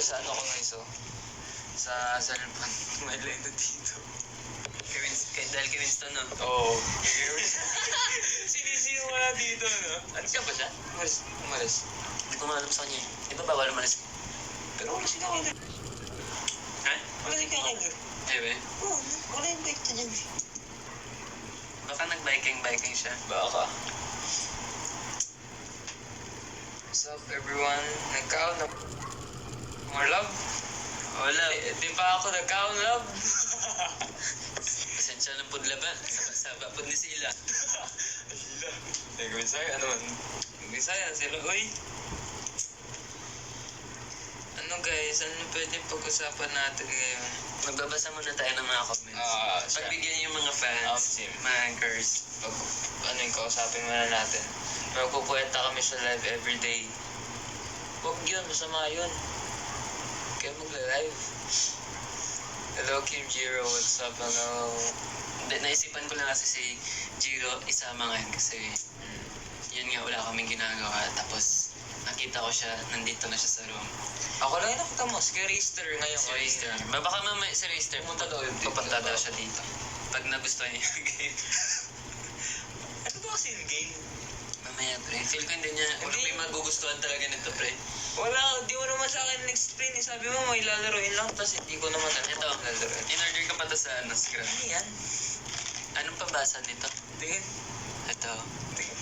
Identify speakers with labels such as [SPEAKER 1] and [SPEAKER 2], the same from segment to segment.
[SPEAKER 1] sa ano ko guys, oh. Sa cellphone. May line na dito.
[SPEAKER 2] Dahil kay Winston, no?
[SPEAKER 1] Oo. Sinisino mo na dito, no?
[SPEAKER 2] Ano siya ba siya?
[SPEAKER 1] Umalis.
[SPEAKER 2] Hindi ko maalam sa kanya eh. Di ba bawal umalis?
[SPEAKER 1] Pero wala sila kayo.
[SPEAKER 2] Ha?
[SPEAKER 1] Wala sila kayo.
[SPEAKER 2] Eh, be?
[SPEAKER 1] Oo, wala yung bike na dyan.
[SPEAKER 2] Baka nag-biking siya.
[SPEAKER 1] Baka. What's up, everyone? Nagkaon na... More love?
[SPEAKER 2] Wala.
[SPEAKER 1] Di pa ako nagkaon, love?
[SPEAKER 2] Pasensya ng pudla ba? Saba pud ni sila.
[SPEAKER 1] Sila. Nag-Bisaya, ano man? Nag-Bisaya, sila, uy. Ano guys, ano pwede pag-usapan natin ngayon?
[SPEAKER 2] Magbabasa muna tayo ng mga comments.
[SPEAKER 1] Siya.
[SPEAKER 2] Pagbigyan yung mga fans,
[SPEAKER 1] Team.
[SPEAKER 2] mga girls.
[SPEAKER 1] Ano yung kausapin muna natin? Magpupuwenta kami sa live everyday. Huwag yun, masama yun. Kaya magla-live. Hello, Kim Jiro. What's up? Hello.
[SPEAKER 2] Naisipan ko lang kasi si Jiro isama ngayon kasi yun nga wala kaming ginagawa. Tapos nakita ko siya, nandito na siya sa room.
[SPEAKER 1] Ako lang yung nakita mo. Si Rister ngayon.
[SPEAKER 2] Si Raster. Baka mamaya si Raster
[SPEAKER 1] Pumunta daw yun dito.
[SPEAKER 2] papunta daw siya dito. Pag nagustuhan niya yung game.
[SPEAKER 1] Ano ba kasi yung game?
[SPEAKER 2] Mamaya pre, feel ko hindi niya, may magugustuhan talaga nito pre.
[SPEAKER 1] Wala, di mo naman sa akin explain. Sabi mo, may lalaroin lang. Tapos hindi ko naman alam
[SPEAKER 2] Ito,
[SPEAKER 1] kung lalaroin.
[SPEAKER 2] in-order ka pa to sa Scrum.
[SPEAKER 1] Ano yan?
[SPEAKER 2] Anong pabasa nito?
[SPEAKER 1] Tingin.
[SPEAKER 2] Ito.
[SPEAKER 1] Tingin.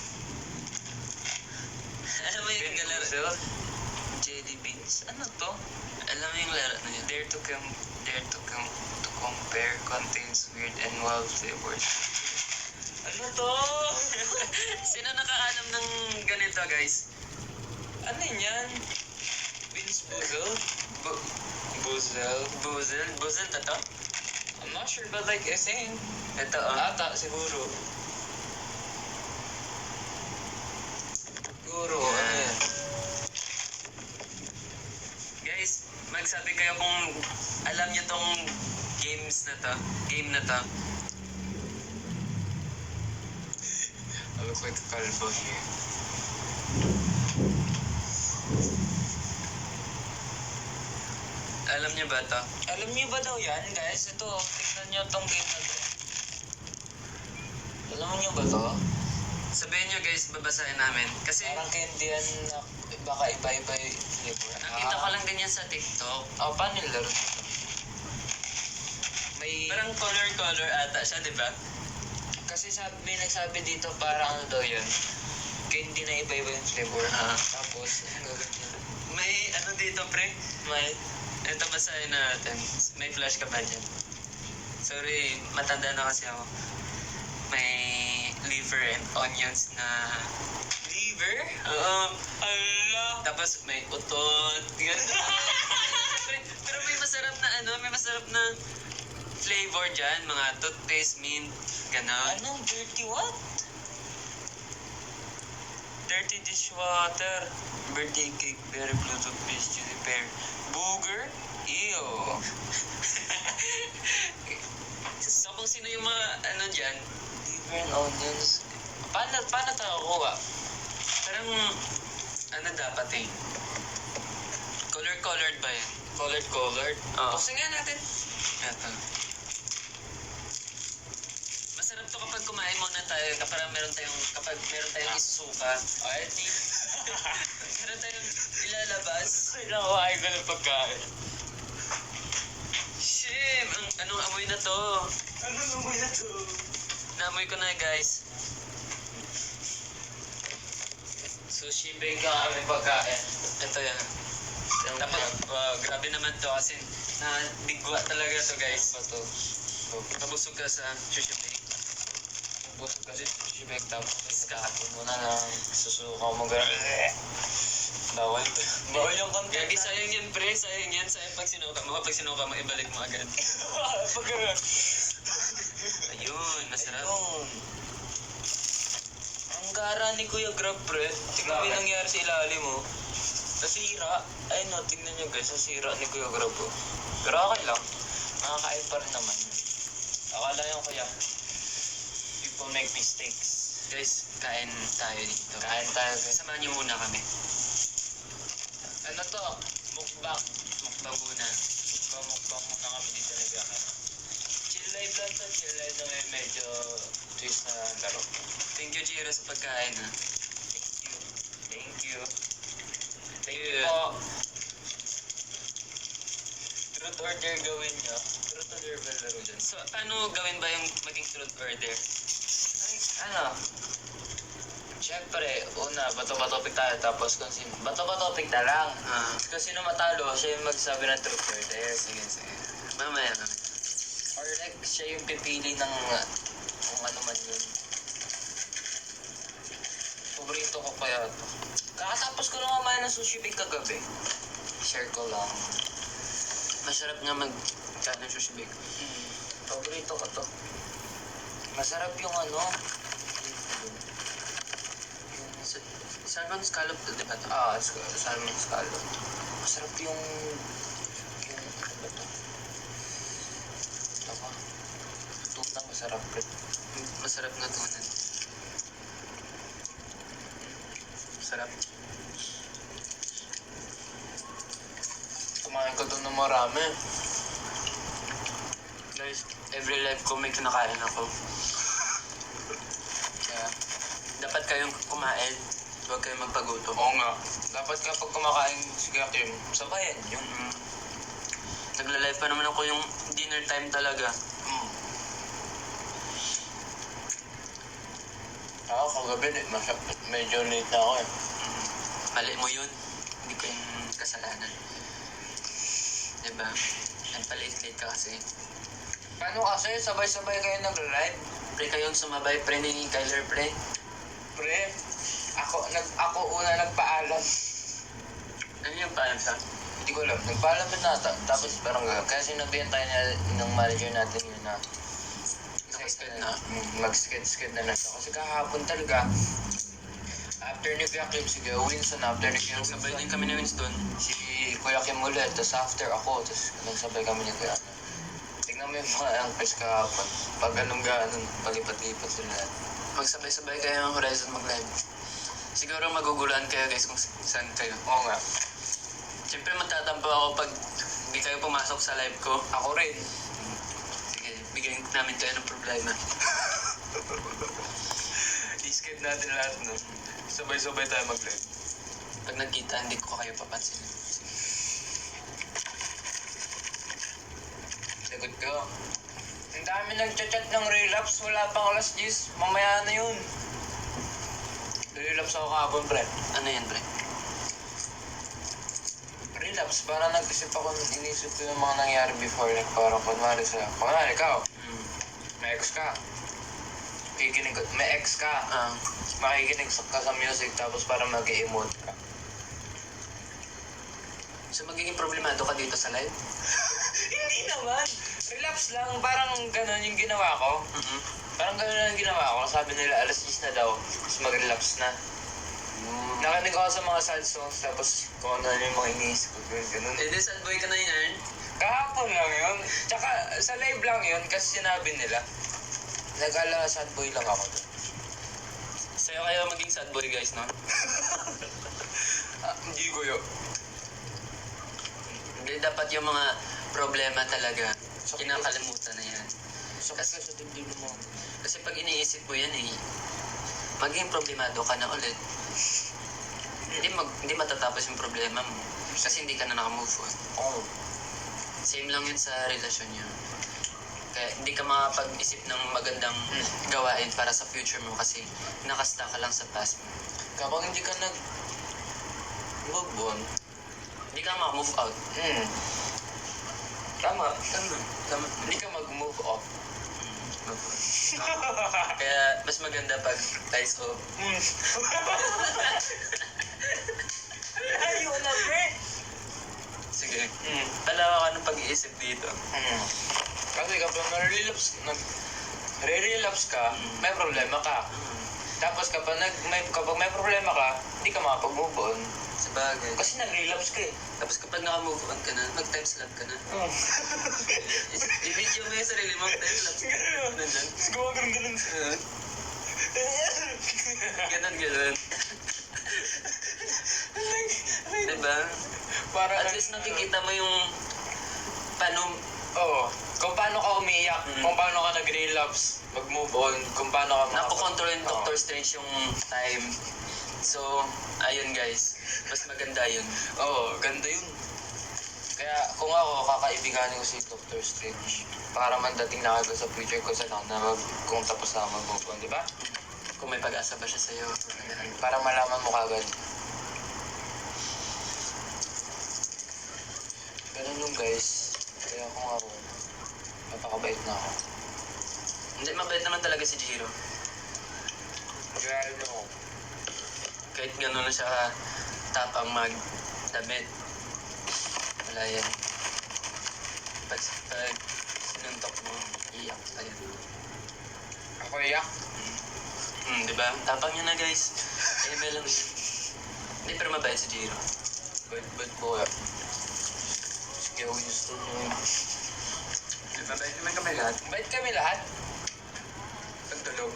[SPEAKER 2] Alam mo yung laro?
[SPEAKER 1] Jelly beans? Ano to?
[SPEAKER 2] Alam mo yung laro na yun?
[SPEAKER 1] Dare to compare contains weird and wild flavors. Ano to?
[SPEAKER 2] Sino nakaalam ng ganito guys?
[SPEAKER 1] Ano yan? Beans Boozled? Boozled?
[SPEAKER 2] Buzzle na to?
[SPEAKER 1] I'm not sure but like I think.
[SPEAKER 2] Ito
[SPEAKER 1] Ata siguro. Siguro, ano yan?
[SPEAKER 2] Guys, magsabi kayo kung alam niyo tong game na to.
[SPEAKER 1] I look like a calvo here.
[SPEAKER 2] Alam niyo ba to?
[SPEAKER 1] Alam niyo ba daw yan, guys? Ito, tignan niyo tong game na to. Alam niyo ba to?
[SPEAKER 2] Sabihin niyo guys, babasahin namin. Kasi
[SPEAKER 1] Parang candy yan na baka iba-iba yung flavor.
[SPEAKER 2] nakita ko lang ganyan sa TikTok.
[SPEAKER 1] Oh, paano yung laro nito? May...
[SPEAKER 2] Parang color ata siya, di ba?
[SPEAKER 1] Kasi may nagsabi dito parang ano daw yun. Candy na iba-iba yung flavor. Tapos, ang gagawin niya.
[SPEAKER 2] May ano dito pre?
[SPEAKER 1] May...
[SPEAKER 2] Ito basahin natin. May flash ka ba dyan? Sorry, matanda na kasi ako. May liver and onions na...
[SPEAKER 1] Liver?
[SPEAKER 2] Oo.
[SPEAKER 1] Ala!
[SPEAKER 2] Tapos may utot. Ganun. Pero may masarap na may masarap na flavor dyan. Mga toothpaste, mint, gano'n.
[SPEAKER 1] Anong dirty what? Dirty dishwater. Birthday cake, berry blue toothpaste, chili pear. Booger? Ew.
[SPEAKER 2] So kung sino yung mga dyan,
[SPEAKER 1] Liver and onions. Paano tayo kuha?
[SPEAKER 2] parang dapat eh. Color-colored ba yan?
[SPEAKER 1] Colored?
[SPEAKER 2] Oo.
[SPEAKER 1] Buksan nga natin.
[SPEAKER 2] Eto. Masarap to kapag kumain muna tayo, kapag meron tayong isusuka.
[SPEAKER 1] Ay, di.
[SPEAKER 2] Meron tayong ilalabas.
[SPEAKER 1] Pinakawain ko ng pagkain.
[SPEAKER 2] Shit! Anong amoy na to?
[SPEAKER 1] Ano naman na to?
[SPEAKER 2] Naamoy ko na guys.
[SPEAKER 1] Sushi bake ka kami pagkain.
[SPEAKER 2] Ito yan. Tapos, grabe naman to kasi digwa talaga to guys.
[SPEAKER 1] Ano ba to?
[SPEAKER 2] Nabusog ka sa sushi bake.
[SPEAKER 1] Busog kasi sushi bake tapos kakapin mo na lang. Susuka mo gano'n. Bawal to. Bawal yung content.
[SPEAKER 2] Gagi, sayang yan pre, sayang yan. Sayang pag sinuka mo. Pag sinuka mo, ibalik mo agad.
[SPEAKER 1] Pag gano'n.
[SPEAKER 2] Ayun, masarap.
[SPEAKER 1] Ayun. Ang gara ni Kuya Grab, pre. Tignan mo yung nangyari sa ilalim mo. Nasira. Ay no, tignan nyo guys. Nasira ni Kuya Grab, oh. Pero okay lang. Nakakain pa rin naman. Akala yung kuya. People make mistakes.
[SPEAKER 2] Guys, kain tayo dito.
[SPEAKER 1] Kain tayo guys.
[SPEAKER 2] Samahan niyo muna kami.
[SPEAKER 1] Ano to? Mukbang.
[SPEAKER 2] Mukbang muna.
[SPEAKER 1] Bumukbang muna kami dito na gano'n. Chill live lang to, chill live na may medyo twist na laro.
[SPEAKER 2] Thank you, Jiro, sa pagkain, ha.
[SPEAKER 1] Thank you. Thank you po. Truth order gawin nyo. Truth order ba laro dyan?
[SPEAKER 2] So, paano gawin ba yung maging truth order?
[SPEAKER 1] Ay, ano? Siyempre, una, bato-batopic tayo. Tapos kung sino, bato-batopic na lang.
[SPEAKER 2] Ah,
[SPEAKER 1] Kung sino matalo, siya yung magsabi ng truth order.
[SPEAKER 2] sige, sige. Mamaya.
[SPEAKER 1] Or like, siya yung pipili ng kung ano man yun. Paborito ko kaya ito. Kakatapos ko lang kumain ng sushi bake kagabi. Share ko lang.
[SPEAKER 2] Masarap nga ng sushi bake.
[SPEAKER 1] Paborito ko to. Masarap yung ano.
[SPEAKER 2] Salmon scallop, di ba ito?
[SPEAKER 1] Salmon scallop. Masarap yung ano ba to? Ito ka. Tutang masarap rin.
[SPEAKER 2] Masarap nga tunan. Masarap.
[SPEAKER 1] Kumain ko doon ng marami.
[SPEAKER 2] Guys, every life ko may kinakain ako. Kaya, dapat kayong kumain. Huwag kayong magpagutom.
[SPEAKER 1] Oo nga. Dapat kapag kumakain si Kim, sabayan yun.
[SPEAKER 2] Nagla-live pa naman ako yung dinner time talaga.
[SPEAKER 1] Ako kagabi, medyo late na ako eh.
[SPEAKER 2] Mali mo yun. Hindi ko yung kasalanan. Diba? Nagpa-late-late ka kasi.
[SPEAKER 1] Paano kasi? Sabay-sabay kayo nag-live?
[SPEAKER 2] Pre kayong sumabay, pre ni Kyler, pre.
[SPEAKER 1] Pre, ako una nagpaalam.
[SPEAKER 2] Ano yung paalam sa?
[SPEAKER 1] Hindi ko alam. Nagpaalam din nata. Tapos parang kaya sinabihan tayo ng manager natin yun na
[SPEAKER 2] Nakasked na.
[SPEAKER 1] mag-sked na siya. Kasi kahapon talaga, after ni Kuya Kim, si Kuya Winston, after ni Kuya
[SPEAKER 2] Sabay din
[SPEAKER 1] Winston,
[SPEAKER 2] kami ni Winston.
[SPEAKER 1] si Kuya Kim ulit, tapos after ako, tapos nagsabay kami ni Kuya. Tignan mo yung mga angkers kahapon. Pag anong gano'n, pag-ipat-lipat sila.
[SPEAKER 2] Magsabay-sabay kayo ng Horizon mag-live. Siguro maguguluhan kayo guys kung saan kayo.
[SPEAKER 1] Oo nga.
[SPEAKER 2] Siyempre magtatampo ako pag hindi kayo pumasok sa live ko.
[SPEAKER 1] Ako rin.
[SPEAKER 2] Sige, bigyan namin kayo ng problema.
[SPEAKER 1] I-skip natin lahat nun. Sabay-sabay tayo mag-live.
[SPEAKER 2] Pag nagkita, hindi ko kayo papansin.
[SPEAKER 1] Sagot ko. Ang dami nagchat-chat ng relapse, wala pang alas 10. Mamaya na yun. Relapse ako kahapon, pre.
[SPEAKER 2] Ano yan, pre?
[SPEAKER 1] Relapse, parang nag-isip ako, inisip ko yung mga nangyari before. Like, parang kunwari ikaw, may ex ka. May ex ka. Makikinig ka sa music, tapos parang mag-i-emote ka.
[SPEAKER 2] So magiging problemado ka dito sa live?
[SPEAKER 1] Hindi naman. Relapse lang. Parang gano'n yung ginawa ko. Parang gano'n lang yung ginawa ko. Sabi nila, alas 10 na daw. Tapos mag-relapse na. Nakinig ako sa mga sad songs. Tapos kung ano yung mga iniisip ko. Gano'n.
[SPEAKER 2] Eh, di sad boy ka na yan.
[SPEAKER 1] Kahapon lang yun. Tsaka sa live lang yun. Kasi sinabi nila. Nag-ala sad boy lang ako doon.
[SPEAKER 2] Sa'yo kayo maging sad boy guys, no?
[SPEAKER 1] Hindi ko yun.
[SPEAKER 2] Hindi dapat yung mga problema talaga. Kinakalimutan na yan.
[SPEAKER 1] Kasi sa dibdib mo.
[SPEAKER 2] Kasi pag iniisip mo yan maging problemado ka na ulit. Hindi matatapos yung problema mo. Kasi hindi ka na nakamove on.
[SPEAKER 1] Oo.
[SPEAKER 2] Same lang yun sa relasyon nyo. Kaya hindi ka makapag-isip ng magandang gawain para sa future mo kasi nakasta ka lang sa past mo.
[SPEAKER 1] Kapag hindi ka nag-move on,
[SPEAKER 2] Hindi ka makamove out.
[SPEAKER 1] Tama.
[SPEAKER 2] Tama.
[SPEAKER 1] Hindi ka mag-move off.
[SPEAKER 2] Kaya mas maganda pag ties off.
[SPEAKER 1] Ayaw na, pre!
[SPEAKER 2] Sige. Palawa ka ng pag-iisip dito.
[SPEAKER 1] Kasi kapag nare-relapse ka, may problema ka. Tapos kapag may problema ka, hindi ka makapag-move on.
[SPEAKER 2] Sabagay.
[SPEAKER 1] Kasi nag-relapse ka eh.
[SPEAKER 2] Tapos kapag naka-move on ka na, mag-time slap ka na. I-video mo yung sarili mo, time slap. Nandyan.
[SPEAKER 1] Gawa ganun.
[SPEAKER 2] Ganon. Diba?
[SPEAKER 3] Para
[SPEAKER 2] At least nakikita mo yung paano,
[SPEAKER 3] Oo. Kung paano ka umiyak, kung paano ka nag-relapse, mag-move on, kung paano ka
[SPEAKER 2] nakokontrol yung
[SPEAKER 3] Oo.
[SPEAKER 2] Doctor Strange yung time. So, ayun guys, mas maganda yun.
[SPEAKER 3] Oo, ganda yun. Kaya kung ako, kakaibiganin ko si Doctor Strange. Para man dating na ako sa future ko sa kung tapos na ako mag-move on, di ba?
[SPEAKER 2] Kung may pag-asa ba siya sa'yo.
[SPEAKER 3] Para malaman mo kagad. Ganun yung guys. Kaya kung ako, napakabait na ako.
[SPEAKER 2] Hindi, mabait naman talaga si Jiro.
[SPEAKER 3] Kaya ano,
[SPEAKER 2] Kahit gano'n na siya tapang mag-damit. Wala yan. Pag sinuntok mo, iyak ka yan.
[SPEAKER 3] ako iyak.
[SPEAKER 2] Diba? Tapang yun na guys. ML lang yun. Hindi, pero mabait si Jiro.
[SPEAKER 3] Bait ko kaya. Sige, gusto nyo.
[SPEAKER 2] Mabait naman kami lahat.
[SPEAKER 3] Bait kami lahat.
[SPEAKER 2] Pagtulog.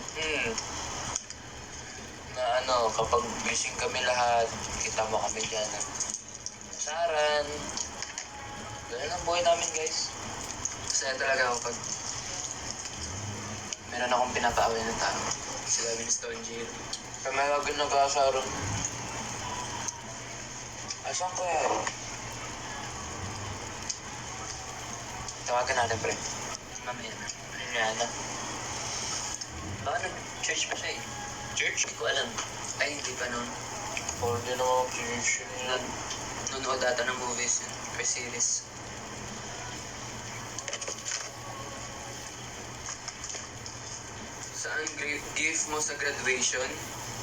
[SPEAKER 3] Na ano, kapag gising kami lahat, kita mo kami dyan ng saran. Ganun ang buhay namin, guys.
[SPEAKER 2] Masaya talaga ako pag meron akong pinapaaway ng tao. Sila Winston Jiro.
[SPEAKER 3] Kami lagi nag-aasaran. Asan kaya? Tawagan natin, pre.
[SPEAKER 2] Mamaya na.
[SPEAKER 3] Yan na.
[SPEAKER 2] Baka nag-church pa siya eh.
[SPEAKER 3] Church?
[SPEAKER 2] Hindi ko alam. Ay, hindi pa noon.
[SPEAKER 3] Or di naman church yun.
[SPEAKER 2] Nanonood ata ng movies yun. Or series. Saan gift mo sa graduation?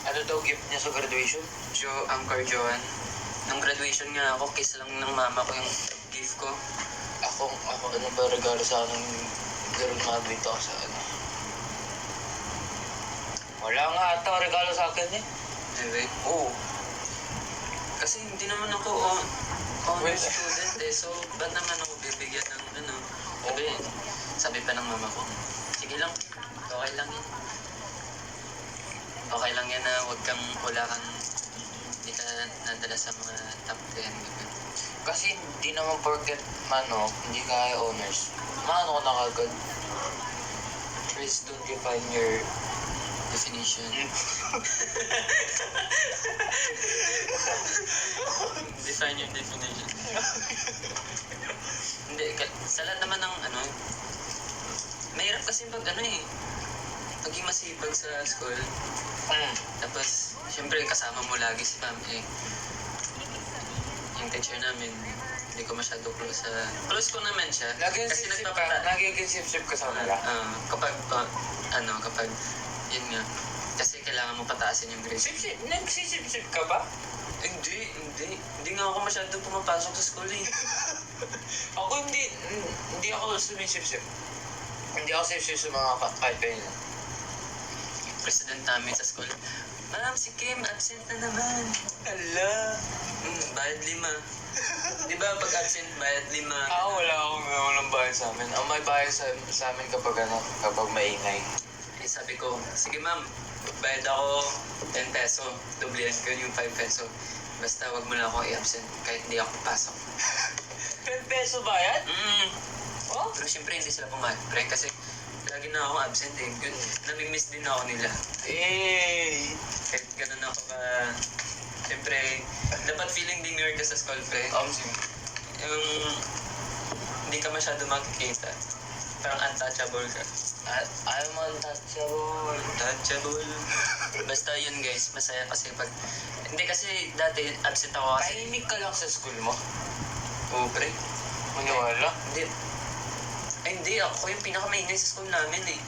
[SPEAKER 3] Ano daw gift niya sa graduation?
[SPEAKER 2] Angkor Joan. Nung graduation nga ako, kiss lang ng mama ko yung gift ko.
[SPEAKER 3] Ako, ano ba regalo sa akin ng girl dito ako sa ano? Wala nga ata regalo sa akin eh.
[SPEAKER 2] Anyway.
[SPEAKER 3] Oo.
[SPEAKER 2] Kasi hindi naman ako honor student eh. So, ba't naman ako bibigyan ng ano? Sabi pa ng mama ko, sige lang, okay lang yan. Okay lang yan na wala kang, hindi ka nadala sa mga top 10. Ganun.
[SPEAKER 3] Kasi hindi naman porket hindi kaya honors. Maano ko na kagad. Please don't define your
[SPEAKER 2] Definition. Define your definition. Hindi, sa lahat naman ng mahirap kasi maging masipag sa school. Tapos, syempre kasama mo lagi si family. Yung teacher namin, hindi ko masyado close sa... Close ko naman siya. Kasi
[SPEAKER 3] Nagiging sip-sip ka sa kanila.
[SPEAKER 2] kapag, yun nga. Kasi kailangan mo pataasin yung grades.
[SPEAKER 3] Sip-sip? Nagsisip-sip ka ba?
[SPEAKER 2] Hindi. Hindi nga ako masyado pumapasok sa school eh.
[SPEAKER 3] Ako hindi ako sumisip-sip. Hindi ako sip-sip sa mga kahit kayo.
[SPEAKER 2] President namin sa school. Ma'am, si Kim, absent na naman.
[SPEAKER 3] Ala.
[SPEAKER 2] Bayad 5. Di ba pag absent, bayad 5?
[SPEAKER 3] Walang bayan sa amin. Ang may bayan sa amin kapag maingay.
[SPEAKER 2] Eh, sabi ko, sige ma'am, bayad ako 10 peso. Dublihan ko yung 5 peso. Basta wag mo lang ako i-absent kahit hindi ako pasok.
[SPEAKER 3] 10 peso bayad? Oh?
[SPEAKER 2] Pero syempre hindi sila pumayag. Pre, kasi lagi na ako absent eh. Namimiss din ako nila. Kahit ganun ako ka... Syempre, dapat feeling demure ka sa school, pre. Yung hindi ka masyado makikita. Parang untouchable ka.
[SPEAKER 3] I'm untouchable.
[SPEAKER 2] Untouchable. Basta yun guys, masaya kasi pag... Hindi kasi dati absent ako kasi...
[SPEAKER 3] Tahimik ka lang sa school mo?
[SPEAKER 2] Oo, pre.
[SPEAKER 3] Maniwala?
[SPEAKER 2] Hindi. Ay, hindi. Ako yung pinakamaingay sa school namin eh.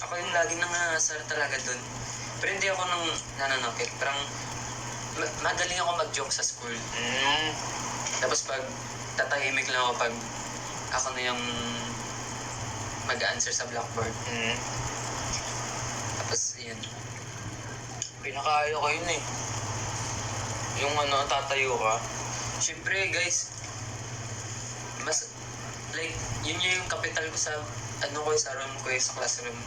[SPEAKER 2] Ako yung laging nangasar talaga dun. Pero hindi ako nang nananakit. Parang magaling ako mag-joke sa school. Tapos pag tatahimik lang ako pag ako na yung mag-answer sa blackboard. Tapos, yun.
[SPEAKER 3] Pinakaayo ko yun eh. Yung tatayo ka.
[SPEAKER 2] Siyempre, guys, mas, like, yun yung kapital ko sa, sa room ko sa classroom.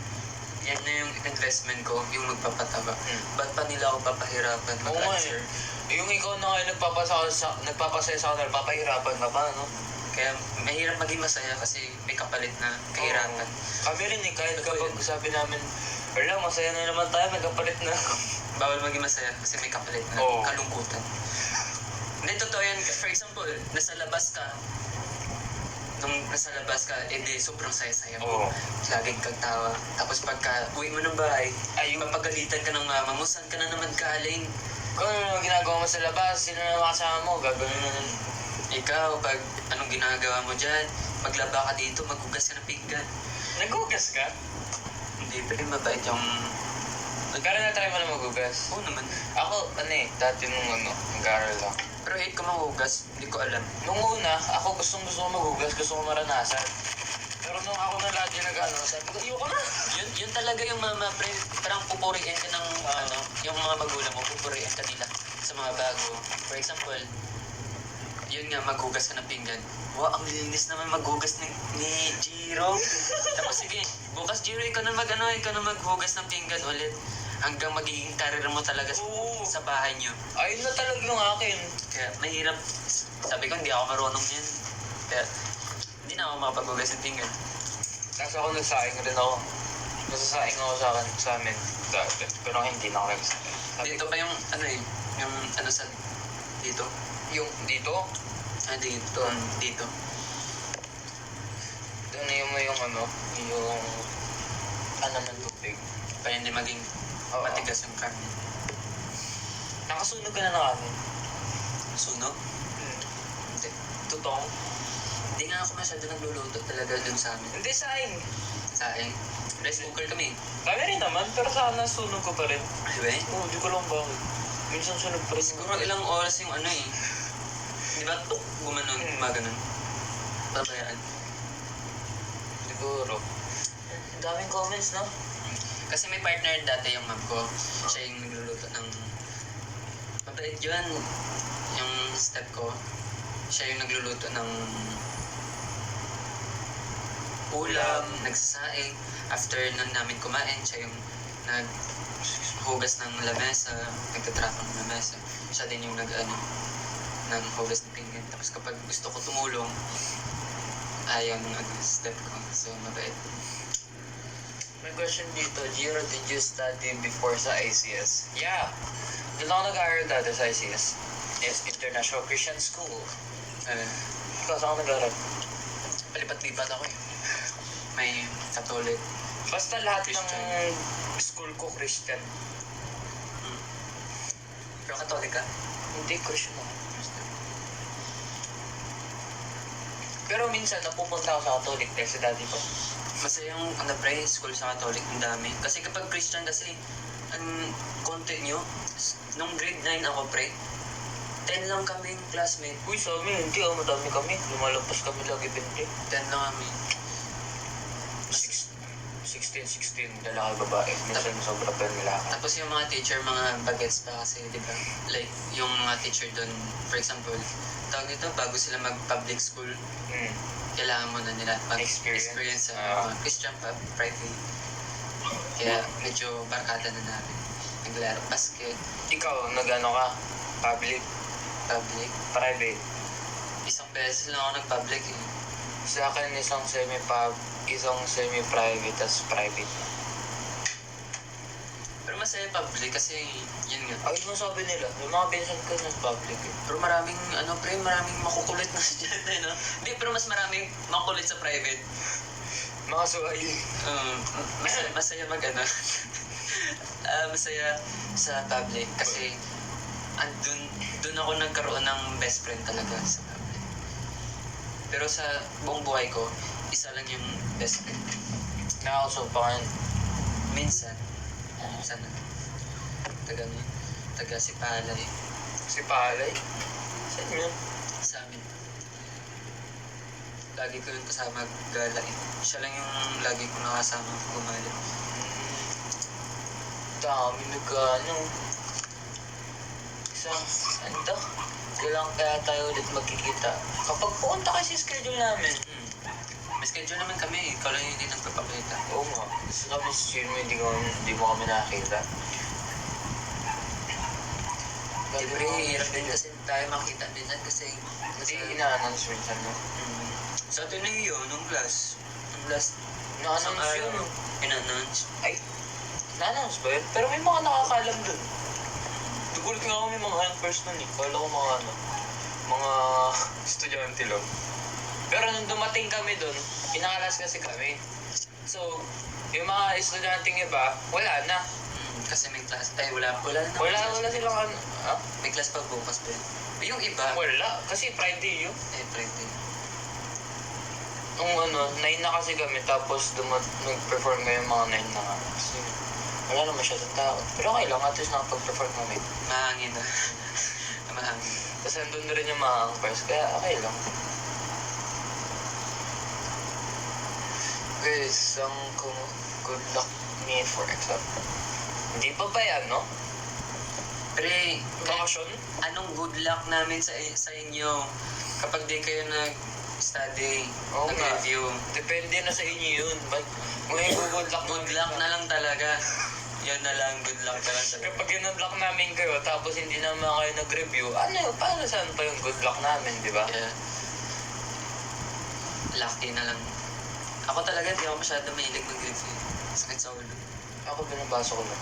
[SPEAKER 2] yan na yung investment ko, yung magpapataba. Ba't pa nila ako papahirapan
[SPEAKER 3] Oo nga
[SPEAKER 2] mag-answer?
[SPEAKER 3] Yung ikaw na ngayon nagpapasaya sa kanila, papahirapan ka pa, no?
[SPEAKER 2] Kaya mahirap maging masaya kasi may kapalit na kahirapan.
[SPEAKER 3] Kami rin eh, kahit kapag sabi namin, wala, masaya na naman tayo, may kapalit na.
[SPEAKER 2] Bawal maging masaya kasi may kapalit na
[SPEAKER 3] Oo.
[SPEAKER 2] kalungkutan. Hindi, totoo yan. For example, nasa labas ka, nung nasa labas ka, di sobrang saya-saya mo.
[SPEAKER 3] Oo.
[SPEAKER 2] Laging kang tawa. Tapos pagka uwi mo ng bahay, ay papagalitan ka ng mama mo, saan ka na naman galing?
[SPEAKER 3] Kung ano ginagawa mo sa labas, sino na makasama mo, gagawin mo nun.
[SPEAKER 2] Ikaw, pag anong ginagawa mo dyan, maglaba ka dito, maghugas ka ng pinggan.
[SPEAKER 3] Naghugas ka?
[SPEAKER 2] Hindi, pero mabait yung...
[SPEAKER 3] Pero na-try mo na maghugas.
[SPEAKER 2] Oo naman.
[SPEAKER 3] Ako, dati nung nag-aaral lang.
[SPEAKER 2] Pero hate ko maghugas, hindi ko alam.
[SPEAKER 3] Nung una, ako gusto ko maghugas, gusto ko maranasan. Pero nung ako na lagi sabi ko, iyo ka na.
[SPEAKER 2] Yun talaga yung mama, pre, parang pupuriin ka ng, yung mga magulang mo, pupuriin ka nila sa mga bago. For example, yun nga, maghugas ka ng pinggan. Wow, ang linis naman maghugas ni Jiro. Tapos sige, bukas Jiro, ikaw na maghugas ng pinggan ulit. Hanggang magiging karir mo talaga
[SPEAKER 3] Oo.
[SPEAKER 2] sa bahay niyo.
[SPEAKER 3] Ayun na talaga yung akin.
[SPEAKER 2] Kaya mahirap. Sabi ko, hindi ako marunong yan. Kaya hindi na ako makapaghugas ng pinggan.
[SPEAKER 3] Kasi ako nagsaing rin ako. Nasasaing ako sa amin. Dati. Pero hindi na ako nagsaing.
[SPEAKER 2] Dito pa yung, yung sa, dito.
[SPEAKER 3] Yung dito,
[SPEAKER 2] Dito. Dito.
[SPEAKER 3] doon yung ng tubig.
[SPEAKER 2] Para hindi maging
[SPEAKER 3] Oo.
[SPEAKER 2] matigas yung karne.
[SPEAKER 3] Nakasunog ka na ng kanin.
[SPEAKER 2] Sunog? Hindi.
[SPEAKER 3] Tutong.
[SPEAKER 2] Hindi nga ako masyado nagluluto talaga dun sa amin.
[SPEAKER 3] Hindi, saing.
[SPEAKER 2] Saing. Rice cooker kami.
[SPEAKER 3] Kami rin naman, pero sana sunog ko pa rin.
[SPEAKER 2] Diba?
[SPEAKER 3] Oo, di ko lang bakit. Minsan sunog pa rin.
[SPEAKER 2] Siguro ilang oras yung Di ba? Gumanon, gumaganon. Babayaan.
[SPEAKER 3] Siguro. Ang daming comments, no?
[SPEAKER 2] Kasi may partner dati yung mom ko. Siya yung nagluluto ng... Mabait yun. Yung step ko. Siya yung nagluluto ng... ulam, nagsasaing. After nun namin kumain, siya yung naghugas ng lamesa, nagtatrapang ng lamesa. Siya din yung ng hugas ng pinggan. Tapos kapag gusto ko tumulong, ayaw ng step ko. So, mabait.
[SPEAKER 3] May question dito, Jiro, did you study before sa ICS? Yeah. Doon ako nag-aaral dati sa ICS. Yes, International Christian School. Ikaw, saan ako nag-aaral?
[SPEAKER 2] Palipat-lipat ako eh. May Catholic.
[SPEAKER 3] Basta lahat
[SPEAKER 2] Christian.
[SPEAKER 3] ng school ko Christian.
[SPEAKER 2] Pero Catholic ka?
[SPEAKER 3] Hindi Christian ako. Pero minsan napupunta ako sa Catholic dahil sa daddy ko.
[SPEAKER 2] Masaya yung pre, school sa Catholic, ang dami. Kasi kapag Christian kasi, ang konti nyo, nung grade 9 ako pre, 10 lang kaming classmate.
[SPEAKER 3] Uy, sa amin, hindi ako madami kami. Lumalagpas kami lagi 20.
[SPEAKER 2] 10 lang kami.
[SPEAKER 3] 16, lalaki babae. Minsan sobra pa yung lalaki.
[SPEAKER 2] Tapos yung mga teacher, mga bagets pa kasi, di ba? Like, yung mga teacher doon, for example, tawag nito, bago sila mag-public school, kailangan mo na nila
[SPEAKER 3] Experience.
[SPEAKER 2] sa Christian private. Kaya medyo barkada na namin. Naglaro basket,
[SPEAKER 3] Ikaw, nag-ano ka? Public?
[SPEAKER 2] public.
[SPEAKER 3] Private?
[SPEAKER 2] Isang beses lang ako nag-public eh.
[SPEAKER 3] Sa akin, isang semi-private, tas private.
[SPEAKER 2] Pero masaya public kasi yun nga.
[SPEAKER 3] Ay, ano sabi nila? Yung mga pinsan ko sa public eh.
[SPEAKER 2] Pero maraming maraming makukulit na dyan eh, no? Hindi, pero mas maraming makukulit sa private.
[SPEAKER 3] Mga suway.
[SPEAKER 2] Masaya masaya sa public kasi dun ako nagkaroon ng best friend talaga sa public. Pero sa buong buhay ko, isa lang yung best friend.
[SPEAKER 3] Nakakausap pa kayo.
[SPEAKER 2] Minsan na. Taga si Palay.
[SPEAKER 3] Si Palay? Saan yun?
[SPEAKER 2] Sa amin. Lagi ko yung kasama gala eh. Siya lang yung lagi ko nakasama gumala.
[SPEAKER 3] Dami nag-ano. Ano to? Kailangan kaya tayo ulit magkikita. Kapag pumunta kayo sa schedule namin.
[SPEAKER 2] May schedule naman kami, ikaw lang yung hindi nagpapakita.
[SPEAKER 1] Oo nga. Gusto kami sa stream mo, hindi mo kami nakakita.
[SPEAKER 2] Siyempre, hirap din kasi tayo makita minsan kasi
[SPEAKER 1] Kasi ina-announce minsan, no?
[SPEAKER 2] sa Ateneo, nung class. Nung last
[SPEAKER 1] Na-announce yun.
[SPEAKER 2] in-announce.
[SPEAKER 1] Ay, na-announce ba yun? Pero may mga nakakaalam dun. Nagulat nga ako may mga anchors nun eh. Kala ko mga estudyante lang. Pero nung dumating kami dun, pinakalas kasi kami. So, yung mga estudyanteng iba, wala na.
[SPEAKER 2] Kasi may class, wala na.
[SPEAKER 1] Wala silang ano. Ha?
[SPEAKER 2] May class pa bukas ba yun? Yung iba,
[SPEAKER 1] Wala. Kasi Friday yun.
[SPEAKER 2] Friday.
[SPEAKER 1] Nung 9 na kasi kami, tapos nag-perform kami yung mga 9 na nga. Kasi wala na masyadong tao. Pero okay lang, at least nakapag-perform kami.
[SPEAKER 2] Mahangin na. Mahangin.
[SPEAKER 1] Kasi nandun na rin yung mga anchors, kaya okay lang. Guys, good luck me for exam. Hindi pa ba yan, no?
[SPEAKER 2] Pre,
[SPEAKER 1] Bakasyon?
[SPEAKER 2] anong good luck namin sa inyo kapag di kayo nag-study,
[SPEAKER 1] Oo nga.
[SPEAKER 2] nag-review?
[SPEAKER 1] Depende na sa inyo yun. May good luck
[SPEAKER 2] Good luck na lang talaga. Yan na lang, good luck na lang talaga.
[SPEAKER 1] Kapag in-unlock namin kayo, tapos hindi naman kayo nag-review, paano saan pa yung good luck namin, di ba?
[SPEAKER 2] Kaya, lucky na lang. Ako talaga, di ako masyado mahilig mag-review. Sakit sa ulo.
[SPEAKER 1] Ako binabasa ko na.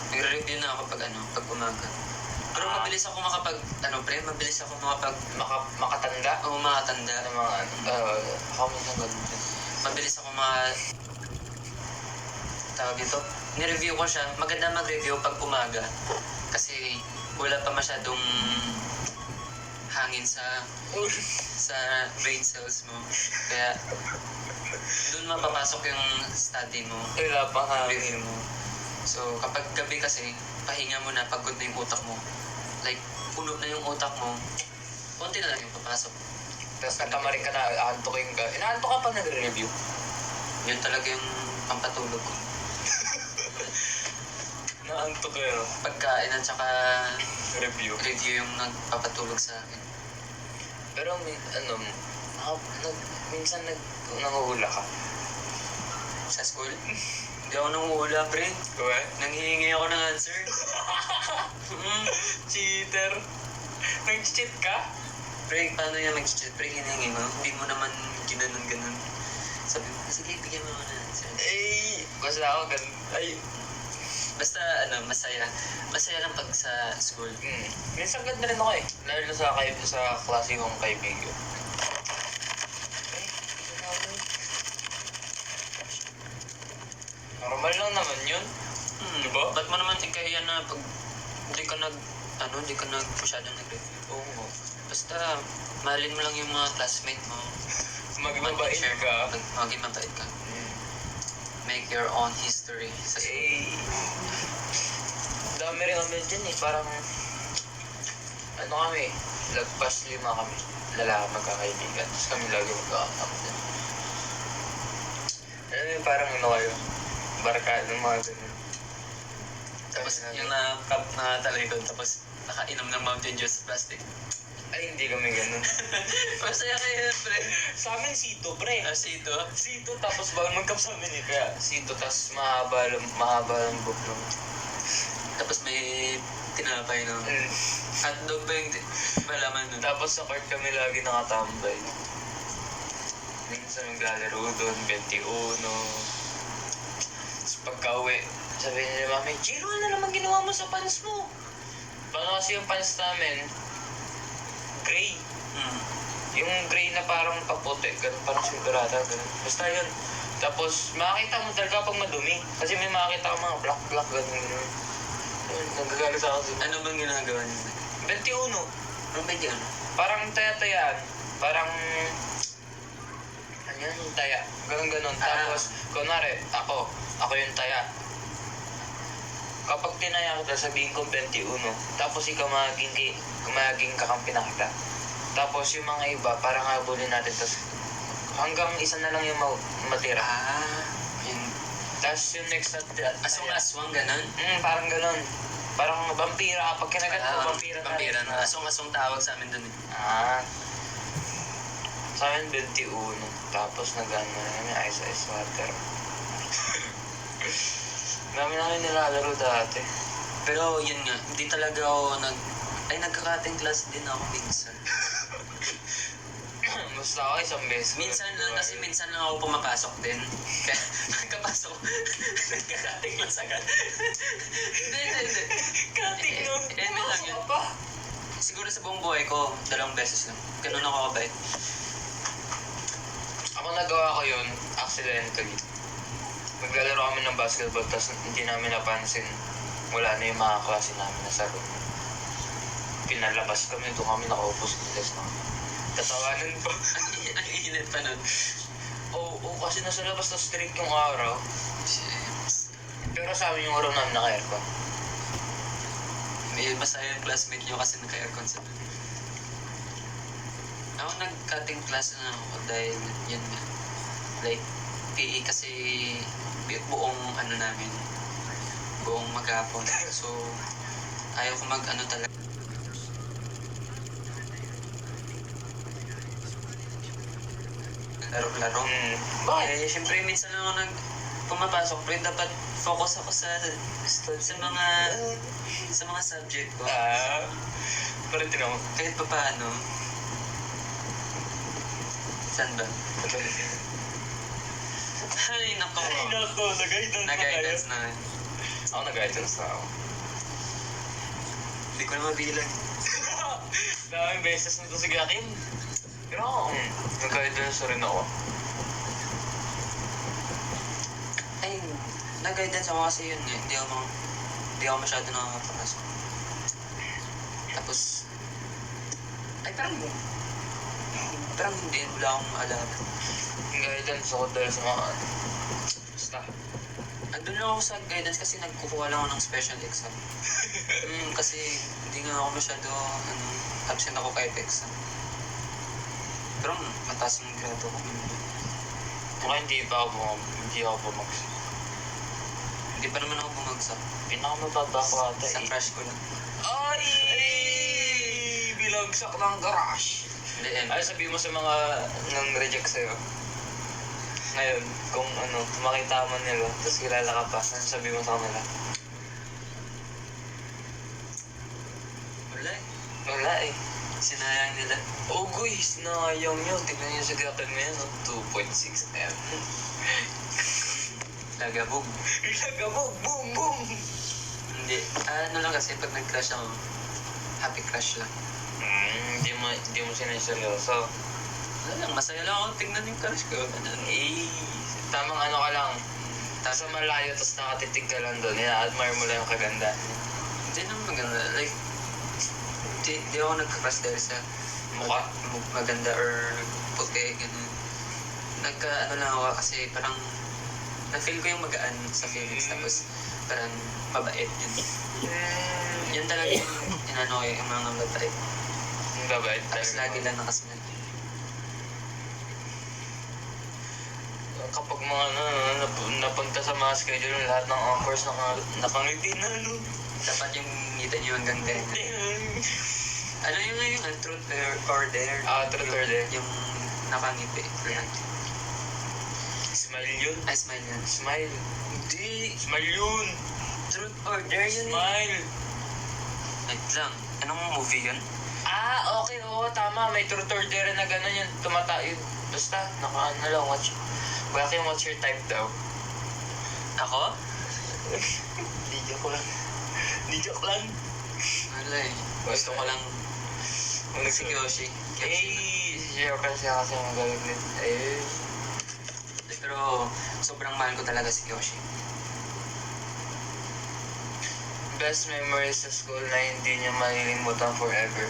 [SPEAKER 2] Nagre-review na ako pag umaga. Pero mabilis ako mabilis ako
[SPEAKER 1] Makatanda?
[SPEAKER 2] makatanda.
[SPEAKER 1] Ng mga ako minsan ganun din.
[SPEAKER 2] Mabilis ako tawag ito. Ni-review ko siya. Maganda mag-review pag umaga. Kasi wala pa masyadong hangin sa brain cells mo. Kaya doon mapapasok yung study mo,
[SPEAKER 1] Wala pang
[SPEAKER 2] review mo. So kapag gabi kasi, pahinga mo na, pagod na yung utak mo. Like, puno na yung utak mo, konti na lang yung papasok.
[SPEAKER 1] Tapos nagkamarin ka na, aantokin ka. Inaantok ka pa nagre-review.
[SPEAKER 2] Yun talaga yung pampatulog ko.
[SPEAKER 1] Naantok kayo.
[SPEAKER 2] Pagkain at saka
[SPEAKER 1] Review.
[SPEAKER 2] review yung nagpapatulog sa akin.
[SPEAKER 1] Pero minsan nanguhula ka.
[SPEAKER 2] Sa school, hindi ako nanguhula, pre.
[SPEAKER 1] Uwe?
[SPEAKER 2] Nanghihingi ako ng answer.
[SPEAKER 1] Cheater. Nag-cheat ka?
[SPEAKER 2] Pre, paano yan mag-cheat? Pre, hiningi mo. Hindi mo naman ginanon-ganon. Sabi mo, sige, bigyan mo ako ng answer.
[SPEAKER 1] Basta ako ganun.
[SPEAKER 2] Basta, masaya. Masaya lang pag sa school.
[SPEAKER 1] Minsan ganda rin ako eh. Lalo na sa klase kong kaibigan. Normal lang naman yun. Diba?
[SPEAKER 2] Ba't mo naman ikahiya na pag hindi ka masyadong nag-review?
[SPEAKER 1] Oo.
[SPEAKER 2] Basta, mahalin mo lang yung mga classmate mo.
[SPEAKER 1] Maging mabait ka.
[SPEAKER 2] Maging mabait ka. Make your own history sa school.
[SPEAKER 1] Dami rin kami dyan eh. Parang, kami, lagpas 5 kami. Lalaki magkakaibigan. Tapos kami lagi magkakasama dyan. Alam mo parang kayo? Barkada ng mga ganun.
[SPEAKER 2] Tapos yung nakatalikod, tapos nakainom ng Mountain Dew sa plastic.
[SPEAKER 1] Ay, hindi kami ganun.
[SPEAKER 2] Masaya kayo, pre.
[SPEAKER 1] Sa amin, sito, pre.
[SPEAKER 2] Sito.
[SPEAKER 1] Sito, tapos bawal mag-cup sa amin eh. Kaya sito, tapos mahaba ang book lang.
[SPEAKER 2] Tapos may tinapay, no? Hotdog ba yung malaman nun?
[SPEAKER 1] Tapos sa court kami lagi nakatambay. Minsan naglalaro doon, 21. Tapos pagka-uwi, sabi nila mami, Jiro, ano naman ginawa mo sa pants mo? Paano kasi yung pants namin? Gray. Yung gray na parang paputi, ganun, parang sigurata, ganun. Basta yun. Tapos makakita mo talaga pag madumi. Kasi may makakita ka mga black, ganun. Nagagalit ako sila.
[SPEAKER 2] Ano bang ginagawa niyo?
[SPEAKER 1] 21.
[SPEAKER 2] Ano ba yun?
[SPEAKER 1] Parang taya-tayaan. Parang... Ano yung taya? Ganun. Tapos, kunwari, ako yung taya. Kapag tinaya kita, sabihin ko 21. Tapos ikaw magiging kakampi na kita. Tapos yung mga iba, parang habulin natin. Tapos hanggang isa na lang yung matira.
[SPEAKER 2] Yun.
[SPEAKER 1] Tapos yung next na...
[SPEAKER 2] Aswang-aswang, ganun?
[SPEAKER 1] Parang ganun. Parang vampira. Pag kinagat mo, vampira na.
[SPEAKER 2] Vampira na. Aswang-aswang tawag sa amin dun eh.
[SPEAKER 3] Sa akin, 21. Tapos nag-ano na kami, ice water. Dami na kami nilalaro dati.
[SPEAKER 2] Pero yun nga, hindi talaga ako nagka-cutting class din ako minsan.
[SPEAKER 3] Basta ako isang beses.
[SPEAKER 2] Minsan lang kasi minsan lang ako pumapasok din. Kaya nagkapasok ko, nagka-cutting class agad. Hindi.
[SPEAKER 3] Cutting no?
[SPEAKER 2] Lang yun. Siguro sa buong buhay ko, 2 beses lang. Ganun ako kabait.
[SPEAKER 3] Ako nagawa ko yun, accidentally. Maglalaro kami ng basketball, tapos hindi namin napansin. Wala na yung mga klase namin na sa room. Pinalabas kami, doon kami nakaupo sa class na. Tatawanan pa.
[SPEAKER 2] Ang init pa nun.
[SPEAKER 3] Oo, kasi nasa labas na strict yung araw. Pero sa amin yung room namin naka-aircon.
[SPEAKER 2] May masaya yung classmate nyo kasi naka-aircon sa doon. Ako nag-cutting class na ako dahil yun nga. Like, PE kasi buong ano namin. Buong maghapon. So, ayaw ko mag-ano talaga. Laro-laro.
[SPEAKER 3] Bakit?
[SPEAKER 2] Eh, syempre minsan lang ako pumapasok, pero dapat focus ako sa mga subject ko.
[SPEAKER 3] Pero tinan mo.
[SPEAKER 2] Kahit pa paano. Saan ba? Ay, nako.
[SPEAKER 3] nag-guidance
[SPEAKER 2] Na.
[SPEAKER 3] Ako nag-guidance na ako.
[SPEAKER 2] Hindi ko na mabilang.
[SPEAKER 3] Daming beses na ito si Gakin. Pero ako, nag-guidance rin ako.
[SPEAKER 2] Ay, nag-guidance ako kasi yun eh. Hindi ako masyado nakakapasok. Tapos, ay parang hindi, wala akong maalala.
[SPEAKER 3] Guidance ako dahil sa mga basta.
[SPEAKER 2] Andun lang ako sa guidance kasi nagkukuha lang ako ng special exam. Kasi hindi nga ako masyado, absent ako kahit exam. Pero mataas yung grado ko.
[SPEAKER 3] Mukha hindi ako bumagsak.
[SPEAKER 2] Hindi pa naman ako bumagsak.
[SPEAKER 3] Pinakamababa ko ata
[SPEAKER 2] Sa crush ko lang.
[SPEAKER 3] Ay! Bilagsak ng garage.
[SPEAKER 2] Hindi,
[SPEAKER 3] Ay, sabihin mo sa mga nang reject sa'yo. Ngayon, kung makita mo nila, tapos kilala ka pa, ano sabihin mo sa kanila?
[SPEAKER 2] Wala eh.
[SPEAKER 3] Wala eh.
[SPEAKER 2] Sinayang nila.
[SPEAKER 3] Oh guys, sinayang yun. Tignan niyo sa gatin mo yan, 2.6 M.
[SPEAKER 2] Lagabog.
[SPEAKER 3] Lagabog, boom, boom!
[SPEAKER 2] Hindi. Ano lang kasi pag nag-crush ako, happy crush lang.
[SPEAKER 3] Hindi mo sinaseryoso.
[SPEAKER 2] Wala lang, masaya lang ako tingnan yung crush ko.
[SPEAKER 3] Tamang ano ka lang. Tapos sa malayo, tapos nakatitig ka lang doon. Ina-admire mo lang yung kaganda.
[SPEAKER 2] Hindi naman maganda. Like, hindi ako nagka-crush dahil sa
[SPEAKER 3] Mukha?
[SPEAKER 2] maganda or puti, gano'n. Nagka-ano lang ako kasi parang na-feel ko yung magaan sa feelings tapos parang mabait yun. Yun talaga yung inano ko yung mga mabait.
[SPEAKER 3] Yung babait
[SPEAKER 2] Tapos lagi lang nakasmile.
[SPEAKER 3] Kapag mga napunta sa mga schedule, lahat ng anchors nakangiti na,
[SPEAKER 2] Dapat yung ngita niyo hanggang ganyan. Ano yung truth or dare?
[SPEAKER 3] Truth or dare.
[SPEAKER 2] Yung nakangiti.
[SPEAKER 3] Smile yun.
[SPEAKER 2] Ay, smile yan.
[SPEAKER 3] Smile. Hindi. Smile yun.
[SPEAKER 2] Truth or dare yun eh.
[SPEAKER 3] Smile.
[SPEAKER 2] Wait lang. Anong movie yun?
[SPEAKER 3] Okay. Oo, tama. May truth or dare na gano'n yun. Tumatayo. Basta, naka-ano lang. What's your type daw?
[SPEAKER 2] Ako?
[SPEAKER 3] Di joke lang.
[SPEAKER 2] Wala eh. Gusto ko lang si Kyoshi.
[SPEAKER 3] Siya kasi magaling din.
[SPEAKER 2] Pero sobrang mahal ko talaga si Kyoshi.
[SPEAKER 3] Best memories sa school na hindi niya malilimutan forever.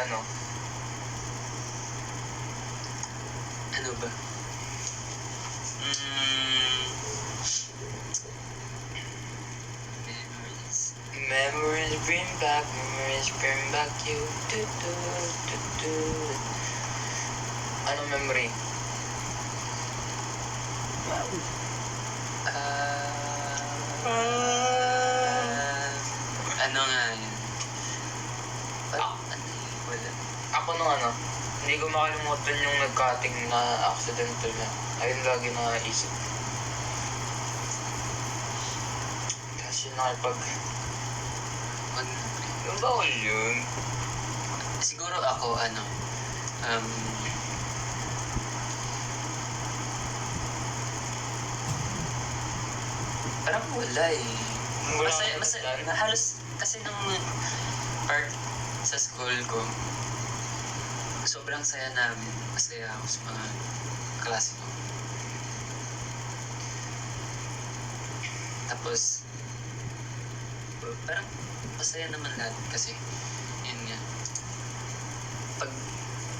[SPEAKER 3] Ano?
[SPEAKER 2] Ano ba?
[SPEAKER 3] Memories bring back you. Ano memory?
[SPEAKER 2] Ano nga yun?
[SPEAKER 3] ako nung ano, hindi ko makalimutan yung nag-cutting na accidental na. Ayun lagi naisip. Kasi nakipag... Yung bawal yun.
[SPEAKER 2] Siguro ako, parang wala eh.
[SPEAKER 3] Wala
[SPEAKER 2] Masaya,
[SPEAKER 3] kang
[SPEAKER 2] masaya,
[SPEAKER 3] natandaan?
[SPEAKER 2] halos kasi nung part sa school ko, sobrang saya namin. Masaya ako sa mga klase ko. Tapos, parang masaya naman lahat kasi, yun nga. Pag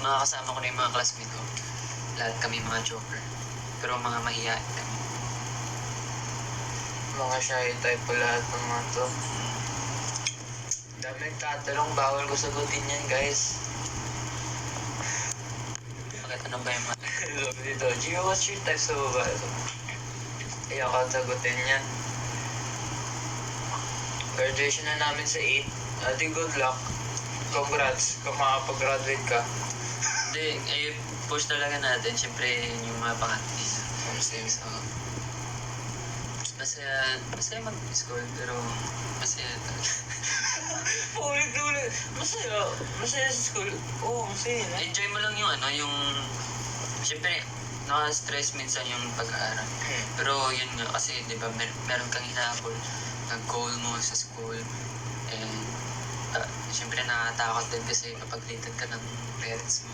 [SPEAKER 2] mga kasama ko na yung mga classmate ko, lahat kami mga joker. Pero mga mahihain kami.
[SPEAKER 3] Mga shy type po lahat ng mga to. Dami nagtatanong, bawal ko sagutin yan, guys.
[SPEAKER 2] Bakit ano ba yung mga...
[SPEAKER 3] Sabi dito, Gio, what's your type sa babae? Ayaw ka sagutin yan. Graduation na namin sa 8. Ate, good luck. Congrats kung makapag-graduate ka.
[SPEAKER 2] Hindi, push talaga natin. Siyempre, yung mga pangatli.
[SPEAKER 3] Same.
[SPEAKER 2] So, masaya mag-school, pero masaya talaga.
[SPEAKER 3] Ulit-ulit. Masaya. Masaya sa school. Oo, masaya na.
[SPEAKER 2] Enjoy mo lang yung yung... Siyempre, nakaka-stress minsan yung pag-aaral. Pero yun nga, kasi di ba, meron kang hinahabol na goal mo sa school. And, siyempre nakakatakot din kasi mapaglitan ka ng parents mo.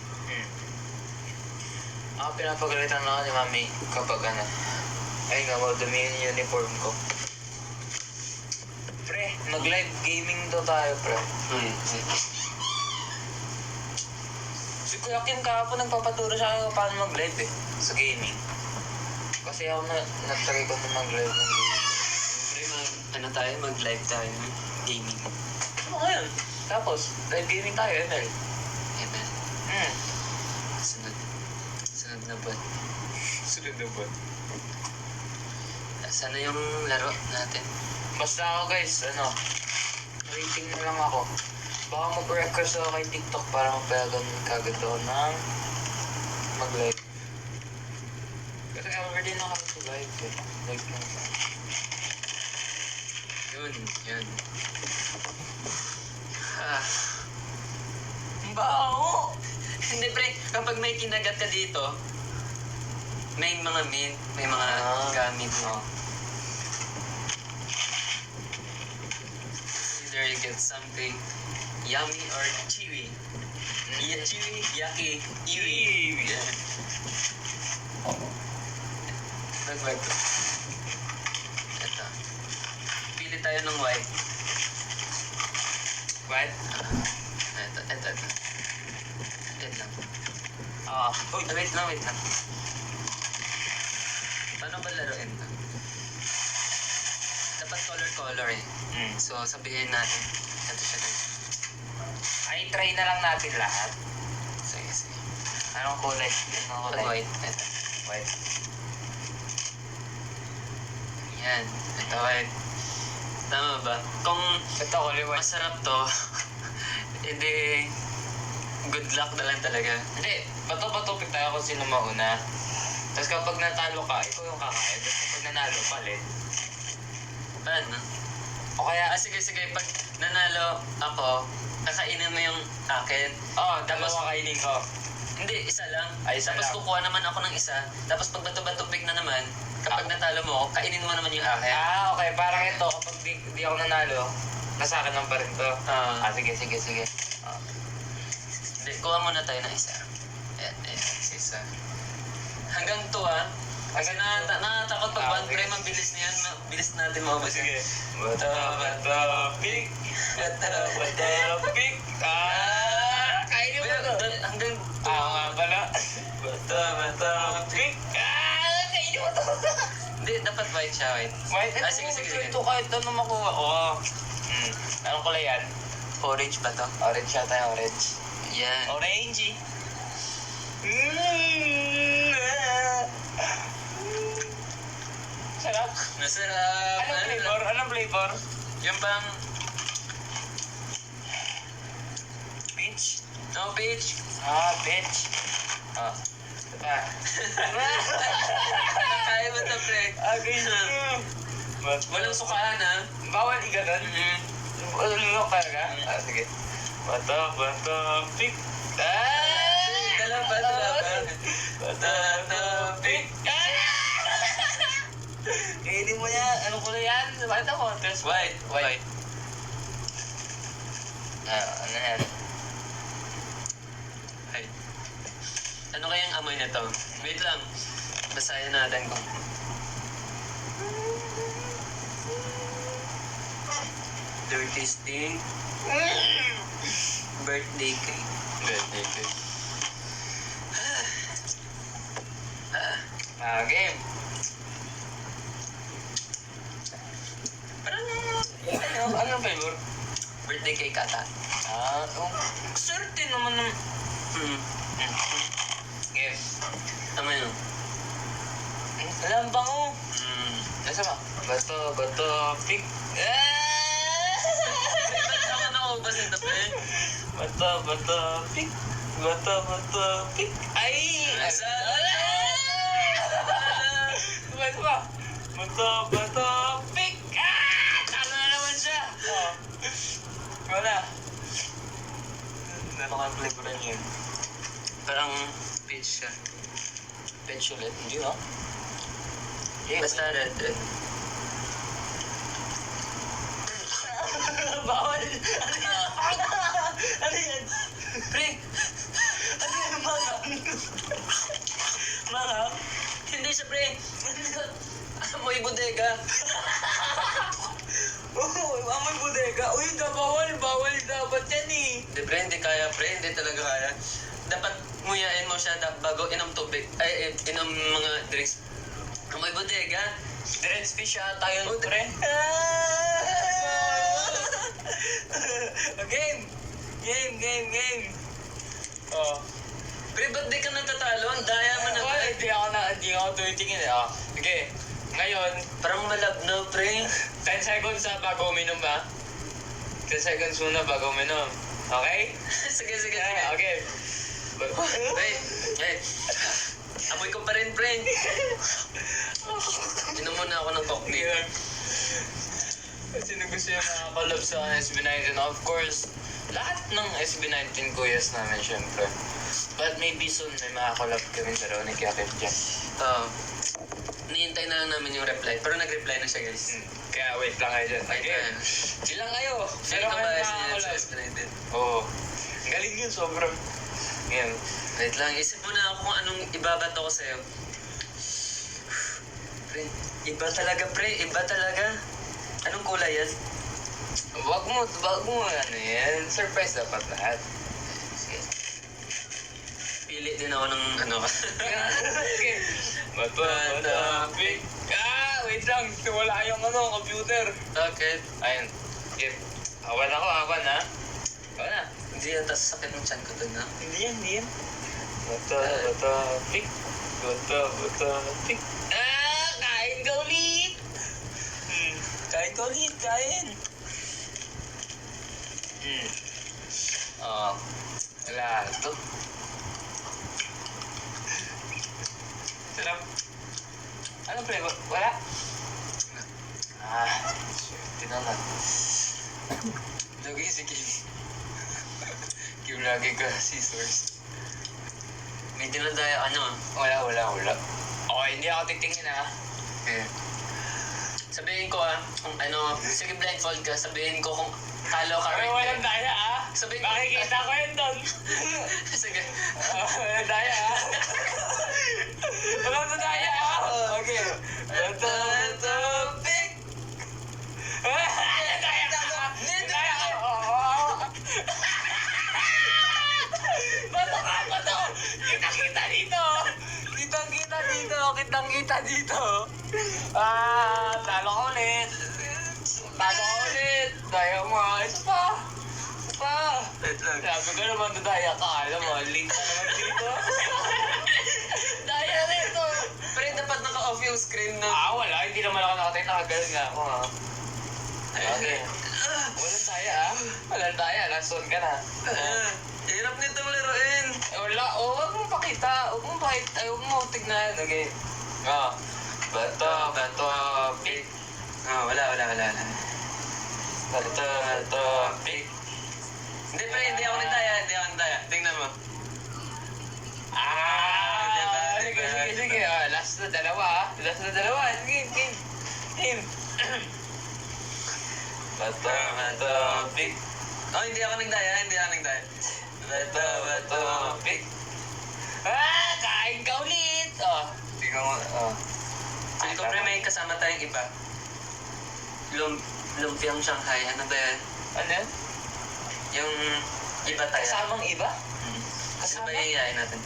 [SPEAKER 3] Ako pinapagalitan na ako ni mami kapag ay nga, dumi yung uniform ko. Pre, mag-live gaming daw tayo, pre. Si Kuya Kim kahapon nagpapaturo sa akin kung paano mag-live sa gaming. Kasi ako nag-try ko na mag-live ng gaming.
[SPEAKER 2] Siyempre, mag-live tayo, gaming.
[SPEAKER 3] Ano ngayon? Tapos, live gaming tayo, ML.
[SPEAKER 2] Amen. Sunod na buwan.
[SPEAKER 3] Sunod na ba?
[SPEAKER 2] Sana yung laro natin.
[SPEAKER 3] Basta ako guys, rating na lang ako. Baka mag-request ako kay TikTok para mapayagan kagad ako ng mag-live. Kasi already nakaka-live eh. Live lang sa
[SPEAKER 2] Yun.
[SPEAKER 3] Bao!
[SPEAKER 2] Hindi pre, kapag may kinagat ka dito, may mga mint, may mga gamit mo. Either you get something yummy or chewy. Chewy, yucky, iwi. Yeah. Nag-white. Ito. Pili tayo ng white.
[SPEAKER 3] What?
[SPEAKER 2] Ito. Wait lang.
[SPEAKER 3] Uy,
[SPEAKER 2] Wait lang. Paano ba laruin to? Dapat color eh. So, sabihin natin. Ito siya guys.
[SPEAKER 3] Ay, try na lang natin lahat.
[SPEAKER 2] Sige.
[SPEAKER 3] Anong kulay?
[SPEAKER 2] Pag white. Ito.
[SPEAKER 3] White.
[SPEAKER 2] Yan. Ito white. Tama ba? Kung
[SPEAKER 3] Ito, kulay white.
[SPEAKER 2] masarap to, edi good luck na lang talaga.
[SPEAKER 3] Hindi, bato-bato tayo kung sino mauna. Tapos kapag natalo ka, ikaw yung kakain. Tapos kapag nanalo, palit.
[SPEAKER 2] Paano?
[SPEAKER 3] O kaya,
[SPEAKER 2] Sige. Pag nanalo ako, kakainin mo yung akin.
[SPEAKER 3] dalawa kainin ko.
[SPEAKER 2] Hindi, isa lang.
[SPEAKER 3] Ay, isa
[SPEAKER 2] Tapos
[SPEAKER 3] lang.
[SPEAKER 2] kukuha naman ako ng isa. Tapos pag bato-bato pick na naman, kapag natalo mo ako, kainin mo naman yung akin.
[SPEAKER 3] Okay. Parang ito, kapag di ako nanalo, nasa akin lang pa rin to. Sige.
[SPEAKER 2] Hindi, kuha muna tayo ng isa. Ayan, isa. Hanggang 2 Kasi nakatakot pag one frame, ang bilis niyan. Bilis natin maubos.
[SPEAKER 3] Sige. Bata, pick. Pick. Kainin mo to.
[SPEAKER 2] Hanggang 2.
[SPEAKER 3] Nga pala. Bata, pick. Kainin mo to.
[SPEAKER 2] Hindi, dapat white siya, white.
[SPEAKER 3] White,
[SPEAKER 2] Sige.
[SPEAKER 3] ito kahit ano makuha ko. Anong kulay yan?
[SPEAKER 2] Orange ba to?
[SPEAKER 3] Orange yata yung orange.
[SPEAKER 2] Yan.
[SPEAKER 3] Orange. Sarap.
[SPEAKER 2] Masarap.
[SPEAKER 3] Anong flavor?
[SPEAKER 2] Yung pang...
[SPEAKER 3] Mint? Peach.
[SPEAKER 2] No, Peach.
[SPEAKER 3] Ah, peach. Ah. Ito pa.
[SPEAKER 2] Kaya mo ito, pre.
[SPEAKER 3] Okay.
[SPEAKER 2] Walang sukaan, ha?
[SPEAKER 3] Bawal iganon. Ululok talaga? Ah, sige. Bata, pick. Ah!
[SPEAKER 2] Dalawa.
[SPEAKER 3] Bata, pick. Ah! Kainin mo yan. Ano ko na yan? Bakit ako?
[SPEAKER 2] White.
[SPEAKER 3] Ano yan?
[SPEAKER 2] Ay. Ano kayang amoy na to? Wait lang. Basahin natin kung... Dirty stink. Birthday cake.
[SPEAKER 3] Birthday cake. Game.
[SPEAKER 2] Parang...
[SPEAKER 3] Anong flavor?
[SPEAKER 2] Birthday cake ata.
[SPEAKER 3] Ah, swerte naman ng... Game.
[SPEAKER 2] Tama yun.
[SPEAKER 3] Alam ba ko? Nasa ba? Bato, pick.
[SPEAKER 2] Tama na ako ba nito, pre?
[SPEAKER 3] Bato, pick. Bato, pick. Ay!
[SPEAKER 2] Nasa...
[SPEAKER 3] Ba? Bato, pick. Ah! Talo na naman siya. Oh. Wala. Ano kang flavor niya?
[SPEAKER 2] Parang peach siya.
[SPEAKER 3] Peach ulit? Hindi, no?
[SPEAKER 2] Basta red.
[SPEAKER 3] Bawal! Ano yan?
[SPEAKER 2] Pre!
[SPEAKER 3] Ano yan? Mangang?
[SPEAKER 2] Hindi siya, pre! Amoy bodega.
[SPEAKER 3] Oo, amoy bodega. Uy, bawal dapat yan eh.
[SPEAKER 2] Hindi, pre, hindi kaya, pre. Hindi talaga kaya. Dapat nguyain mo siya bago inom tubig. Ay, inom mga drinks. Amoy bodega.
[SPEAKER 3] Dreads fish ata yun,
[SPEAKER 2] Oh,
[SPEAKER 3] pre. Game. Oh.
[SPEAKER 2] Pre, ba't di ka natatalo? Ang daya mo na,
[SPEAKER 3] Wala,
[SPEAKER 2] pre.
[SPEAKER 3] hindi ako tumitingin eh. Oh. Okay, ngayon,
[SPEAKER 2] Parang malabnaw, pre.
[SPEAKER 3] 10 seconds na bago uminom ba? 10 seconds muna bago uminom. Okay?
[SPEAKER 2] sige.
[SPEAKER 3] Okay.
[SPEAKER 2] Wait. Amoy ko pa rin, pre. Inom muna ako ng cocktail.
[SPEAKER 3] Sino gusto yung mga collab sa SB19? Of course, lahat ng SB19 kuyas namin, syempre. But maybe soon may mga collab kami sa ni Kiakit dyan.
[SPEAKER 2] Niintay na lang namin yung reply. Pero nag-reply na siya, guys.
[SPEAKER 3] Kaya wait lang kayo dyan. Again, ilang kayo?
[SPEAKER 2] Pero
[SPEAKER 3] Meron
[SPEAKER 2] ka
[SPEAKER 3] kayo
[SPEAKER 2] ba
[SPEAKER 3] mga
[SPEAKER 2] niya sa
[SPEAKER 3] collab?
[SPEAKER 2] United?
[SPEAKER 3] Oo. Galing yun, sobrang. Ngayon,
[SPEAKER 2] Wait lang, isip mo na ako kung anong ibabato ko sa'yo. Pre, iba talaga. Anong kulay yan?
[SPEAKER 3] wag mo ano yan. Surprise dapat lahat.
[SPEAKER 2] Pili din ako ng ano.
[SPEAKER 3] Okay. Matapik. Wait lang. Wala yung computer.
[SPEAKER 2] Bakit?
[SPEAKER 3] Ayun. Game. Awan ha. Awan na.
[SPEAKER 2] Hindi yan, tas sakit ng chan ko dun, ha?
[SPEAKER 3] Hindi yan. Matapik. Kain ka ulit. Kain. Wala ito. Sarap. Anong flavor? Wala? Swerte naman. Lagi si Kim. Kim lagi ka, scissors.
[SPEAKER 2] May dinadaya ka nyo, ah.
[SPEAKER 3] Wala. Okay, hindi ako titingin ha.
[SPEAKER 2] Okay. Sabihin ko, kung ano, sige blindfold ka, sabihin ko kung talo ka
[SPEAKER 3] Pero
[SPEAKER 2] right
[SPEAKER 3] walang
[SPEAKER 2] there.
[SPEAKER 3] daya ha.
[SPEAKER 2] Sabihin ko,
[SPEAKER 3] Makikita ko yun doon.
[SPEAKER 2] sige.
[SPEAKER 3] Walang daya ha. Walang daya ha. Okay. Pick. Walang daya ka. Daya ka. Bato. Kitang-kita dito. Talo ko ulit. Daya mo ha. Isa pa.
[SPEAKER 2] Wait lang.
[SPEAKER 3] Sabi ko naman daya ka. Alam mo, late na naman dito. Daya rito.
[SPEAKER 2] Pero dapat naka-off yung screen na.
[SPEAKER 3] Wala. Hindi naman ako nakatayo. Nakagaling nga ako ha. Okay. Walang daya ha. Walang daya. Last one ka na. kahit ayaw mo, tignan. Okay. Ah, bato, pick.
[SPEAKER 2] Ah, wala.
[SPEAKER 3] Bato, pick.
[SPEAKER 2] Hindi pre, hindi ako nagdaya. Tingnan mo.
[SPEAKER 3] Sige. Ah, last na dalawa. Game. Bato, pick.
[SPEAKER 2] Oh, hindi ako nagdaya.
[SPEAKER 3] Bato, pick. Ah, kain ka ulit. Oh, tingnan mo. Oh.
[SPEAKER 2] Sabi ko pre, may kasama tayong iba. Lumpiang Shanghai. Ano ba yan?
[SPEAKER 3] Ano yan?
[SPEAKER 2] Yung iba tayo.
[SPEAKER 3] Kasamang iba?
[SPEAKER 2] Kasi ba yayain natin?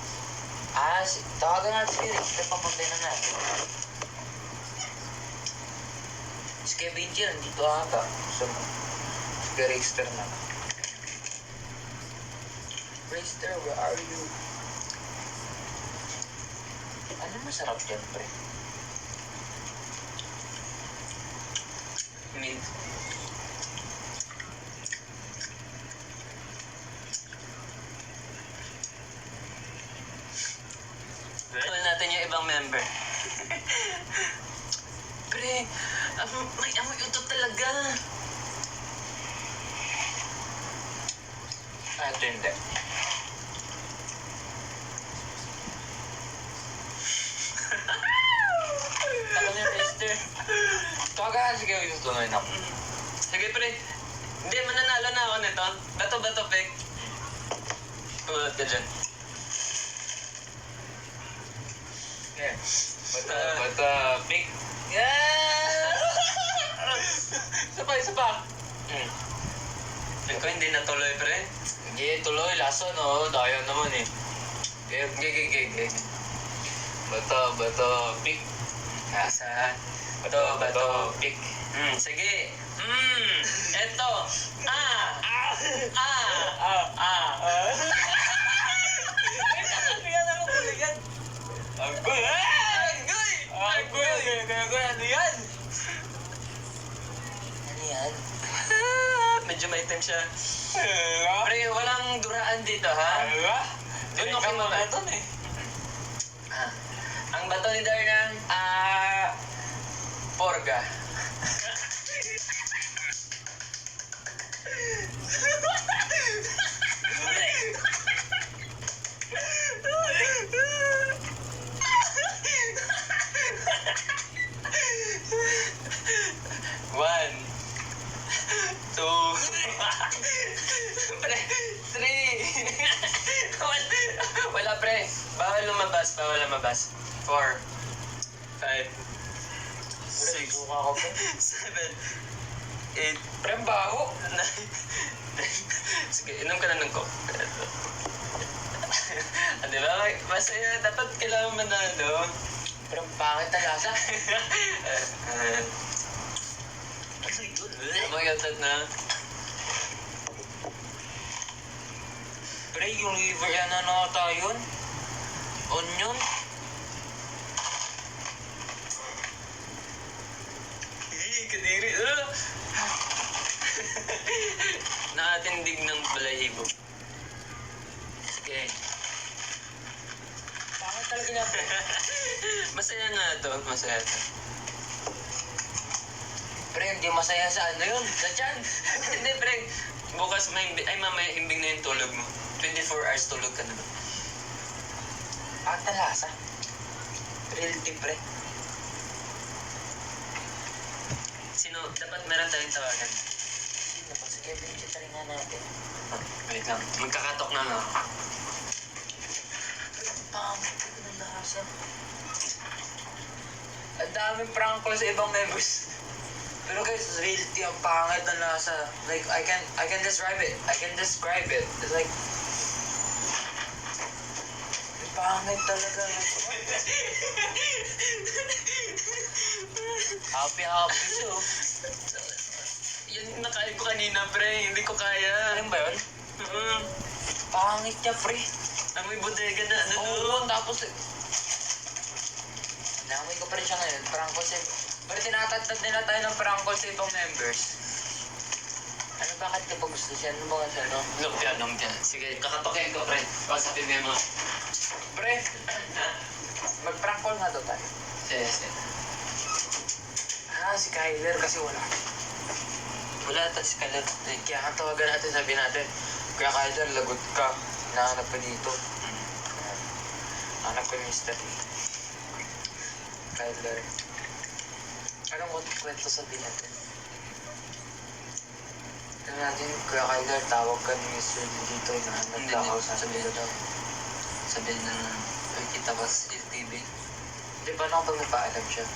[SPEAKER 3] Ah, tawagan natin si Richter, papunta na natin. Si Kevin G, nandito ata. So, si Richter na. Richter, where are you? Ano masarap yan, pre?
[SPEAKER 2] Mint. Call natin yung ibang member. Pre, may amoy utot talaga.
[SPEAKER 3] Ah, ito hindi.
[SPEAKER 2] Alam niyo, Esther.
[SPEAKER 3] Tawagan natin si Kevin, tutuloy na.
[SPEAKER 2] Sige, pre. Hindi, mananalo na ako nito. Bato, pek. Ulat ka dyan.
[SPEAKER 3] Yeah. Bato, pick.
[SPEAKER 2] Yeah!
[SPEAKER 3] Isa pa.
[SPEAKER 2] Ko hindi natuloy, pre.
[SPEAKER 3] Sige, tuloy. Laso, no? Daya naman eh. Gig. Bato, pick.
[SPEAKER 2] Nasa.
[SPEAKER 3] Bato, pick.
[SPEAKER 2] Sige. Eto. Sasabihan ako kuligan.
[SPEAKER 3] Agoy! Ano yan? Ano yan?
[SPEAKER 2] Medyo maitim siya. Pre, walang duraan dito, ha? Doon ako muna.
[SPEAKER 3] eh.
[SPEAKER 2] Ang bato ni Darnang, Porga. One, two, pre, three. Wala pre, bawal lumabas. 4, 5, 6,
[SPEAKER 3] Buka ko pa.
[SPEAKER 2] 7, 8,
[SPEAKER 3] Pre, ang baho.
[SPEAKER 2] 9, 10. Sige, inom ka na ng coke. Di ba? Masaya, dapat kailangan manalo.
[SPEAKER 3] Pre, ang pangit na lasa.
[SPEAKER 2] Magatat na.
[SPEAKER 3] Pre, yung liver yan na nata yun. Onion.
[SPEAKER 2] Kadiri. Nakatindig ng balahibo. Sige.
[SPEAKER 3] Pangit talaga niya, pre.
[SPEAKER 2] Masaya nga to.
[SPEAKER 3] Pre, hindi masaya sa ano yun. Sa tiyan.
[SPEAKER 2] Hindi, pre. Bukas mamaya himbing na yung tulog mo. 24 hours tulog ka na.
[SPEAKER 3] Pangit na lasa. Real tea, pre.
[SPEAKER 2] Sino? Dapat meron tayong tawagan.
[SPEAKER 3] Sino pa si Kevin? Chitarin nga natin.
[SPEAKER 2] Wait lang. Magkakatok na nga.
[SPEAKER 3] Pangit na lasa. Ang daming prank call sa ibang members. Pero guys, real tea ang pangit na lasa. Like, I can describe it. It's like, pangit talaga. Happy siya.
[SPEAKER 2] Yan yung nakain ko kanina, pre. Hindi ko kaya.
[SPEAKER 3] Ano ba yun? Pangit niya, pre.
[SPEAKER 2] Amoy bodega na. Ano?
[SPEAKER 3] Oo, tapos namoy ko pa rin siya ngayon. Prank call sa... Pero tinatatad nila tayo ng prank call sa ibang members. Ano, bakit ka ba gusto siya? Ano ba kasi, no?
[SPEAKER 2] Lumpia. Sige, kakatokin ko, pre. Pasapin mo yung mga...
[SPEAKER 3] Pre, mag-prank call nga daw tayo.
[SPEAKER 2] Yes.
[SPEAKER 3] Si Kyler kasi wala.
[SPEAKER 2] Wala ata si Kalat.
[SPEAKER 3] Kaya nga tawagan natin, sabi natin, Kuya Kyler, lagot ka. Hinahanap ka dito. Hanap ko yung mystery. Kyler. Anong kwento sabihin natin? Tignan natin, Kuya Kyler, tawag ka ni Mr. dito. Hinahanap ka ako sa sabi ko daw.
[SPEAKER 2] Sabihin na kita ko sa TV.
[SPEAKER 3] Di ba na pag nagpaalam siya?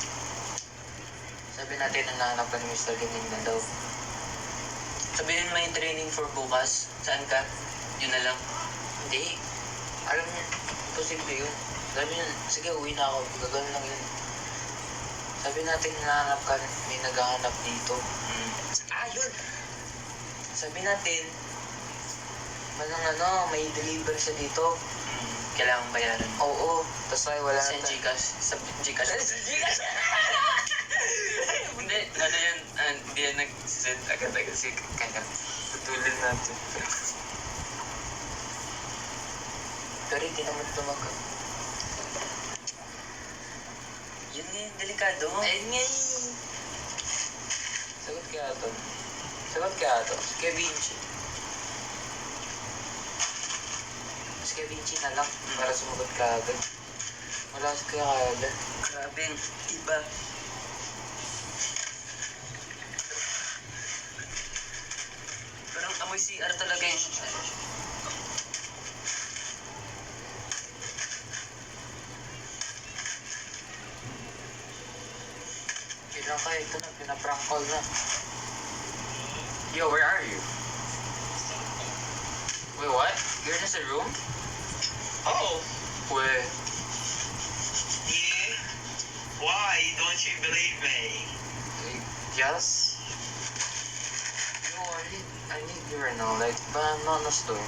[SPEAKER 3] Sabi natin, hinahanap ka ni Mr. Ganyan na daw.
[SPEAKER 2] Sabihin may training for bukas. Saan ka? Yun na lang.
[SPEAKER 3] Hindi. Alam niya, posible yun. Sabi niya, sige, uwi na ako. Gagawin lang yun. Sabi natin, hinahanap ka, may naghahanap dito. Yun! Sabi natin, may deliver siya dito.
[SPEAKER 2] Kailangan bayaran.
[SPEAKER 3] Oo. Tapos ay wala
[SPEAKER 2] Sa
[SPEAKER 3] na.
[SPEAKER 2] Gcash. Sa Gcash. Hindi, ano yan? Hindi yan nag-send agad-agad si Kaya.
[SPEAKER 3] Tutulin natin. Pero hindi naman tumagal.
[SPEAKER 2] Yun nga yung delikado.
[SPEAKER 3] Ayun nga eh. Sagot kaya to. Sagot kaya to. Si Kevinci. Si Kevinci na lang. Para sumagot ka agad. Wala si Kuya Kyler.
[SPEAKER 2] Grabe, iba. Parang amoy CR talaga eh.
[SPEAKER 3] Kailan ka ito na, pinaprank call na. Yo, where are you? Wait, what? You're in the room?
[SPEAKER 4] Oh,
[SPEAKER 3] Where?
[SPEAKER 4] yeah. Why don't you believe me?
[SPEAKER 3] Yes? Yo, I need you right now, like, but I'm not in a storm.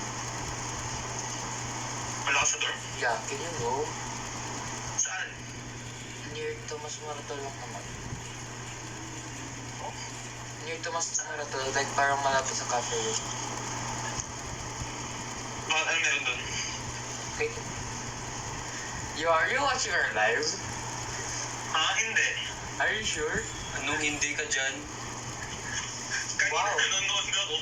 [SPEAKER 4] Wala ka sa dorm?
[SPEAKER 3] Yeah, can you go?
[SPEAKER 4] Saan?
[SPEAKER 3] Near Tomas Morato lang naman. Near Tomas Morato, like parang malapit sa cafe room.
[SPEAKER 4] Bakit ano meron doon?
[SPEAKER 3] Okay. Yo, are you watching our live?
[SPEAKER 4] Hindi.
[SPEAKER 3] Are you sure?
[SPEAKER 2] Anong hindi ka dyan?
[SPEAKER 4] Kanina
[SPEAKER 3] Wow.
[SPEAKER 4] nanonood ako.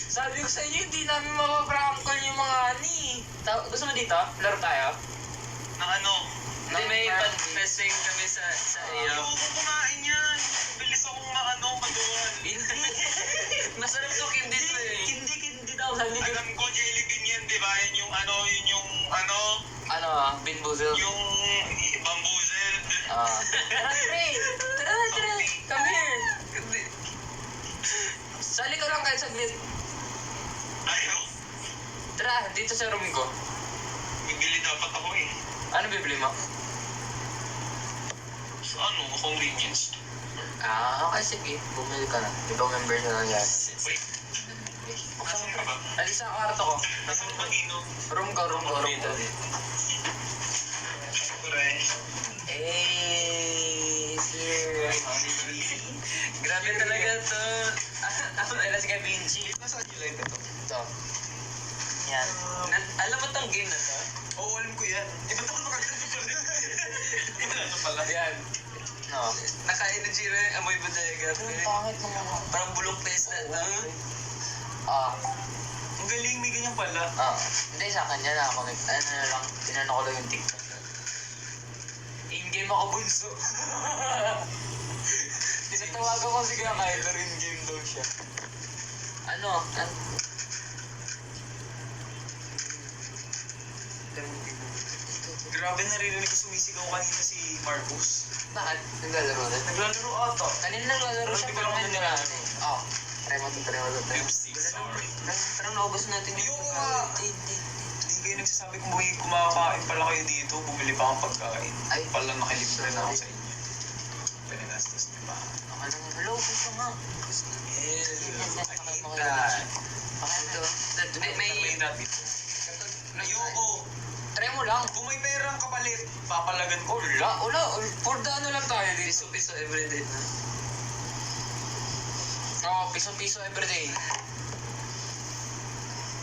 [SPEAKER 3] Sabi ko sa inyo, hindi namin mapaprank call yung mga ani. Gusto mo dito? Laro tayo?
[SPEAKER 4] Na ano?
[SPEAKER 2] Hindi, may confessing kami sa iyo.
[SPEAKER 4] Ayoko kumain yan. Bilis akong maduwan.
[SPEAKER 2] Masarap to hindi to eh.
[SPEAKER 3] Hindi daw. Sabi ko,
[SPEAKER 4] Alam ko, jelly bean yan, di ba? Yan yung
[SPEAKER 3] Binboozle.
[SPEAKER 4] yung bamboozled.
[SPEAKER 3] Tara, pre! Tara! Come here! Sali ka lang kahit saglit.
[SPEAKER 4] Ayaw.
[SPEAKER 3] Tara, dito sa room ko.
[SPEAKER 4] Bibili dapat ako eh.
[SPEAKER 3] Ano bibili mo?
[SPEAKER 4] So ano, convenience.
[SPEAKER 3] Okay, sige. Bumili ka na. Ibang member na lang yan.
[SPEAKER 4] Wait, nasan ka ba?
[SPEAKER 3] Alis sa kwarto ko.
[SPEAKER 4] Nasan ka ba, Dino?
[SPEAKER 3] Room ko.
[SPEAKER 4] Pre.
[SPEAKER 3] Hey, sir.
[SPEAKER 2] Grabe talaga to. Ako na si Kevinci.
[SPEAKER 4] Nasaan yung light ito?
[SPEAKER 3] Ito. Yan.
[SPEAKER 2] Alam mo tong game na to?
[SPEAKER 4] Oo, alam ko yan. Ba't ako nakaganto pa rin? Ano pala?
[SPEAKER 3] Yan. No.
[SPEAKER 2] Naka-energy rin yung amoy bodega.
[SPEAKER 3] Pangit naman.
[SPEAKER 2] Parang bulok na isla.
[SPEAKER 4] Ang galing, may ganyan pala.
[SPEAKER 3] Hindi, sa kanya na ako. Ano na lang, tinanong ko lang yung TikTok. In-game ako bunso. Tinatawagan ko si Kuya Kyler, in-game daw siya.
[SPEAKER 4] Grabe, naririnig ko sumisigaw kanina si Marcus.
[SPEAKER 3] Bakit? Naglalaro na?
[SPEAKER 4] Naglalaro ata.
[SPEAKER 3] Kanina naglalaro siya,
[SPEAKER 4] Hindi ko
[SPEAKER 3] pero
[SPEAKER 4] lang
[SPEAKER 3] ngayon
[SPEAKER 4] nila.
[SPEAKER 3] nila. Try mo to.
[SPEAKER 4] Oopsie, sorry.
[SPEAKER 3] Parang naubos natin
[SPEAKER 4] Yung
[SPEAKER 3] yung
[SPEAKER 4] nga.
[SPEAKER 3] Hindi.
[SPEAKER 4] Hindi kayo nagsasabi kung kumakain pala kayo dito, bumili pa akong pagkain.
[SPEAKER 3] Ay.
[SPEAKER 4] Pala nakilibre na ako sa inyo. Pinanastas niyo ba?
[SPEAKER 3] Hello, gusto nga.
[SPEAKER 4] May that dito. Ayoko.
[SPEAKER 3] Try mo lang.
[SPEAKER 4] Kung may perang kapalit, papalagan ko.
[SPEAKER 3] Wala. For the ano lang tayo dito.
[SPEAKER 2] Piso-piso everyday na.
[SPEAKER 3] Piso-piso everyday.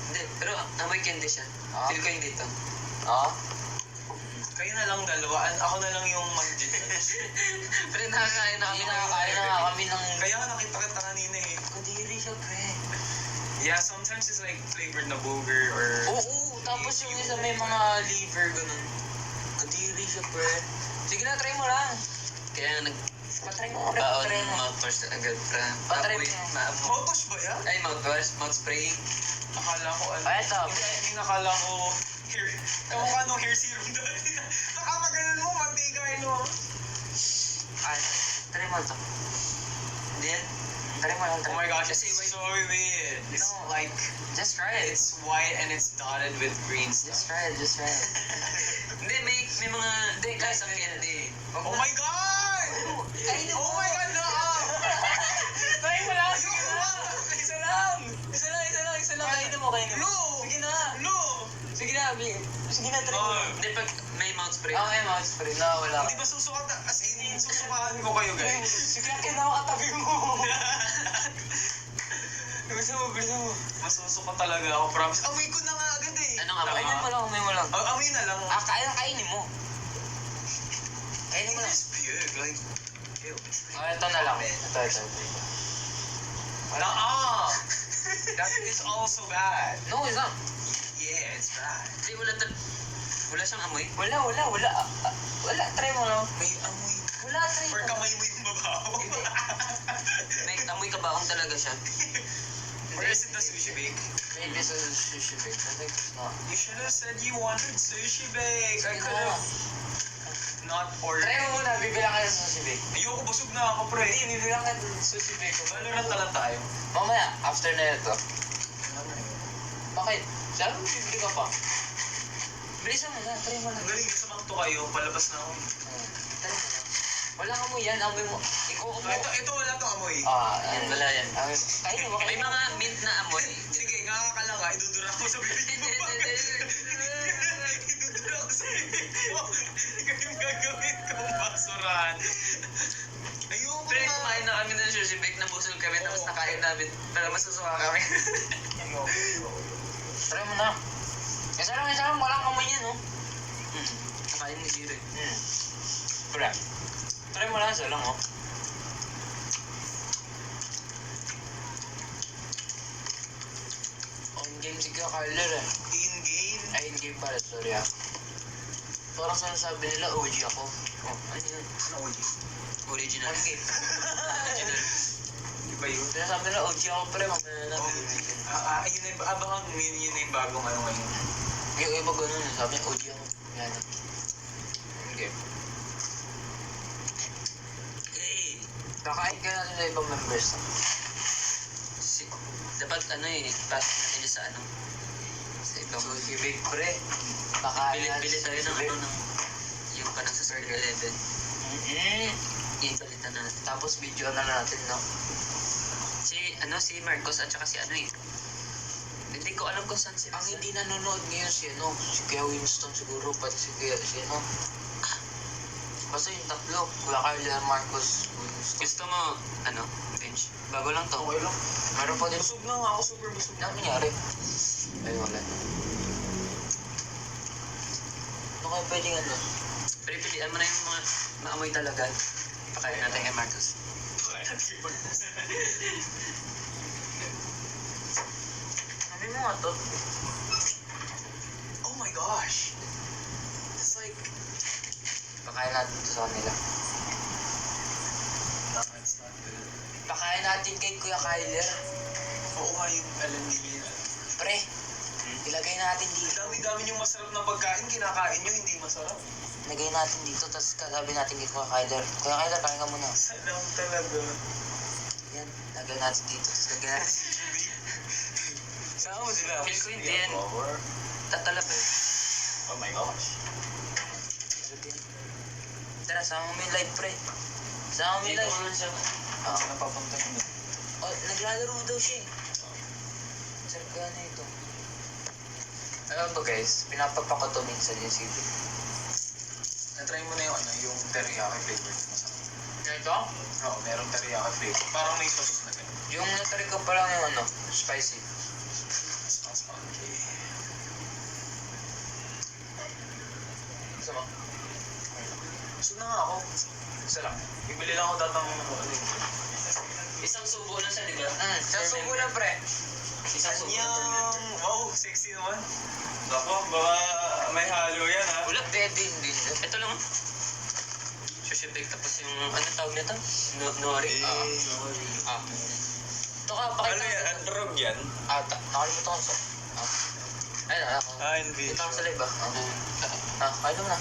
[SPEAKER 2] Hindi, amoy candy siya.
[SPEAKER 3] Ah.
[SPEAKER 2] Feel ko yung dito.
[SPEAKER 3] Ah?
[SPEAKER 4] Kayo na lang dalawa. Ako na lang yung manjit.
[SPEAKER 2] Pero nakakain na kami.
[SPEAKER 3] Nakakain na nga kami ng...
[SPEAKER 4] Kaya nga nakita kita kanina eh.
[SPEAKER 3] Kadiri siya, pre.
[SPEAKER 4] Yeah, sometimes it's like flavored na booger or...
[SPEAKER 3] Oo, tapos yung isa may mga liver, ganun. Kadiri siya, pre. Sige na, try mo lang.
[SPEAKER 2] Kaya
[SPEAKER 3] Patry mo, pre.
[SPEAKER 2] nagbaon
[SPEAKER 3] Patry
[SPEAKER 2] ng
[SPEAKER 3] mo.
[SPEAKER 2] mouthwash agad pra.
[SPEAKER 3] Patry
[SPEAKER 2] Amoy,
[SPEAKER 3] mo.
[SPEAKER 2] maamoy.
[SPEAKER 4] Photos ba yan?
[SPEAKER 2] Ay, mouthwash, mouth spray.
[SPEAKER 4] Akala ko ano.
[SPEAKER 3] Ay, ito.
[SPEAKER 4] Hindi nakala ko hair. Kamukha nung hair serum dati. Nakapagalan mo, mantika no.
[SPEAKER 3] Ay, try mo ito. Hindi yan. Try mo lang, try
[SPEAKER 4] Oh
[SPEAKER 3] mo.
[SPEAKER 4] my gosh,
[SPEAKER 2] Kasi
[SPEAKER 4] it's so weird. It's
[SPEAKER 3] No.
[SPEAKER 4] like,
[SPEAKER 3] Just try it.
[SPEAKER 4] it's white and it's dotted with green
[SPEAKER 3] Just
[SPEAKER 4] stuff.
[SPEAKER 3] try it, just try it.
[SPEAKER 2] Hindi, may mga... Hindi, guys, ang candy.
[SPEAKER 4] Oh my god!
[SPEAKER 3] Ay,
[SPEAKER 4] Oh my god, no!
[SPEAKER 3] Try mo lang.
[SPEAKER 4] Sige na!
[SPEAKER 3] Isa lang. Isa lang, isa lang, isa lang. Kainin mo, kainin mo.
[SPEAKER 4] No!
[SPEAKER 3] Sige na.
[SPEAKER 4] No!
[SPEAKER 3] Sige na, Bing. Sige na, try mo.
[SPEAKER 4] Oh.
[SPEAKER 2] Hindi, pag may mouth spray.
[SPEAKER 3] Okay, mouth spray. Nakawala ka.
[SPEAKER 4] Hindi ba susukat? As in, susukahan ko kayo, guys.
[SPEAKER 3] Sige lang, kinakatabi mo. Gusto mo, gusto mo.
[SPEAKER 4] Masusuka talaga ako, promise. Amoy ko na nga agad eh.
[SPEAKER 2] Anong amoy?
[SPEAKER 3] Kainin mo lang, umay mo lang.
[SPEAKER 4] Amoy na lang.
[SPEAKER 3] Kainin mo. Kainin mo lang.
[SPEAKER 4] It's big, like... Ew.
[SPEAKER 3] Oh, ito na lang. Ito.
[SPEAKER 4] Wala, that is also bad.
[SPEAKER 3] No, it's not.
[SPEAKER 4] Yeah, it's bad.
[SPEAKER 2] Hindi, wala siyang amoy.
[SPEAKER 3] Wala. Wala, try mo lang.
[SPEAKER 4] May amoy.
[SPEAKER 3] Wala, try
[SPEAKER 4] Or
[SPEAKER 3] mo.
[SPEAKER 4] kamay mo yung babaho.
[SPEAKER 2] May amoy kabaong talaga siya.
[SPEAKER 4] Or is it the sushi bake?
[SPEAKER 3] Maybe this is sushi bake. I think it's not.
[SPEAKER 4] You should have said you wanted sushi bake. I
[SPEAKER 3] Sige
[SPEAKER 4] could
[SPEAKER 3] na.
[SPEAKER 4] have not ordered.
[SPEAKER 3] Try mo muna, bibilang ka ng sushi bake.
[SPEAKER 4] Ayoko, busog na ako, pre.
[SPEAKER 3] Hindi, bibilang ka ng sushi bake.
[SPEAKER 4] Valorant na lang tayo.
[SPEAKER 3] Mamaya, after na ito. Bakit? Sabi mo, bibili ka pa. Bilisan mo na, try mo lang.
[SPEAKER 4] Ang galing, sa to kayo, palabas na ako.
[SPEAKER 3] Try mo lang. Wala ka mo yan, amoy mo. Ikaw mo.
[SPEAKER 4] Ito wala to amoy.
[SPEAKER 3] Yan.
[SPEAKER 2] Wala yan.
[SPEAKER 3] Amoy mo. Kainin mo,
[SPEAKER 2] May
[SPEAKER 3] kainin mo.
[SPEAKER 2] mga mint na amoy.
[SPEAKER 4] Sige, ngakakala ka, idudura ko sa bibig mo. Idudura ko sa bibig mo. Ikaw yung gagawin kong basurahan. Ayoko
[SPEAKER 2] Pero
[SPEAKER 4] nga.
[SPEAKER 2] kumain na kami ng sushi bake, nabusog kami, tapos nakain namin. Pero masusuka kami.
[SPEAKER 3] Try mo na. Isa lang, walang amoy yan, no?
[SPEAKER 2] Nakain ni Jiro.
[SPEAKER 3] Correct. Try mo lang, isa lang, oh. On-game si Kuya Carler, eh.
[SPEAKER 4] In-game.
[SPEAKER 3] Ay, in-game pala, sorry, ah. Parang sinasabi nila, OG ako. Oh, ano yun?
[SPEAKER 4] Ano ulit?
[SPEAKER 2] Original.
[SPEAKER 3] On-game.
[SPEAKER 2] Original.
[SPEAKER 4] Iba yun.
[SPEAKER 3] Sinasabi nila, OG ako, pre, mamaya na.
[SPEAKER 4] Yun na yung, baka yun na yung bagong ano ngayon.
[SPEAKER 3] Yung iba ganun, eh. Sabi niya, OG ako. Yan. On-game.
[SPEAKER 2] Eh,
[SPEAKER 3] Kakain ka natin sa ibang members.
[SPEAKER 2] dapat pass natin yun sa sa ibang
[SPEAKER 3] Sushi bake, pre. Kakain
[SPEAKER 2] bili tayo ng
[SPEAKER 3] sushi bake.
[SPEAKER 2] yung parang sa 7-Eleven. Ibalitan natin.
[SPEAKER 3] Tapos video na natin, no?
[SPEAKER 2] Si Marcos at saka si hindi ko alam kung saan sila.
[SPEAKER 3] Ang hindi nanonood ngayon si Kuya Winston siguro, pati si basta yung tatlo, Kuya Carla, Marcos, Winston.
[SPEAKER 2] Gusto mo, bench? Bago lang to.
[SPEAKER 4] Okay lang.
[SPEAKER 3] Meron pa din.
[SPEAKER 4] Busog na nga ako, super busog na.
[SPEAKER 3] Ano nangyari? Ay, wala. Ano kaya pwedeng
[SPEAKER 2] Pero pilihan mo na yung mga maamoy talaga. Pakain natin kay Marcos.
[SPEAKER 3] Sabi mo nga to.
[SPEAKER 4] Oh my gosh. It's like...
[SPEAKER 3] Pakain natin to sa kanila.
[SPEAKER 4] No, it's not good.
[SPEAKER 3] Pakain natin kay Kuya Kyler.
[SPEAKER 4] Oo nga yung alam nila.
[SPEAKER 3] Pre, ilagay natin dito.
[SPEAKER 4] Dami-dami yung masarap na pagkain, kinakain nyo, hindi masarap.
[SPEAKER 3] Ilagay natin dito, tapos kasabi natin kay Kuya Kyler. Kuya Kyler, kain ka muna.
[SPEAKER 4] Salam talaga.
[SPEAKER 3] Yan, lagay natin dito, tapos lagay natin.
[SPEAKER 4] Saan mo sila?
[SPEAKER 2] Feel ko hindi yan.
[SPEAKER 4] Power.
[SPEAKER 2] Tatalab eh.
[SPEAKER 4] Oh my gosh.
[SPEAKER 3] Tara, sama mo yung live, pre. Sama mo yung live.
[SPEAKER 2] siya.
[SPEAKER 4] Saan napapunta yun?
[SPEAKER 3] Oh, naglalaro daw siya eh. Sarap kaya na ito. Alam to guys, pinapapaka to minsan yung CV.
[SPEAKER 4] Na-try mo na yung teriyaki flavor. Masarap.
[SPEAKER 3] Ito?
[SPEAKER 4] Oo, merong teriyaki flavor. Parang may sauce na ganun.
[SPEAKER 3] Yung natry ko pa lang yung spicy.
[SPEAKER 4] Sauce monkey. Busog na nga ako. Isa lang. Bibili lang ako datang ano yun.
[SPEAKER 2] Isang subo na siya, di ba?
[SPEAKER 3] Sa subo na, pre.
[SPEAKER 2] Isang subo na.
[SPEAKER 4] Anyang! Wow, sexy naman. Nako, baka may halo yan ha.
[SPEAKER 2] Wala, din. Ito lang. Sushibig, tapos yung, ano tawag nito? Nori. Ito ka,
[SPEAKER 4] Ano
[SPEAKER 2] pakita
[SPEAKER 4] yan?
[SPEAKER 2] mo.
[SPEAKER 4] Androg yan?
[SPEAKER 3] Nakalimutan ko sa... Ayun, ako.
[SPEAKER 4] Envy.
[SPEAKER 3] Dito ako sa live, kaya mo na.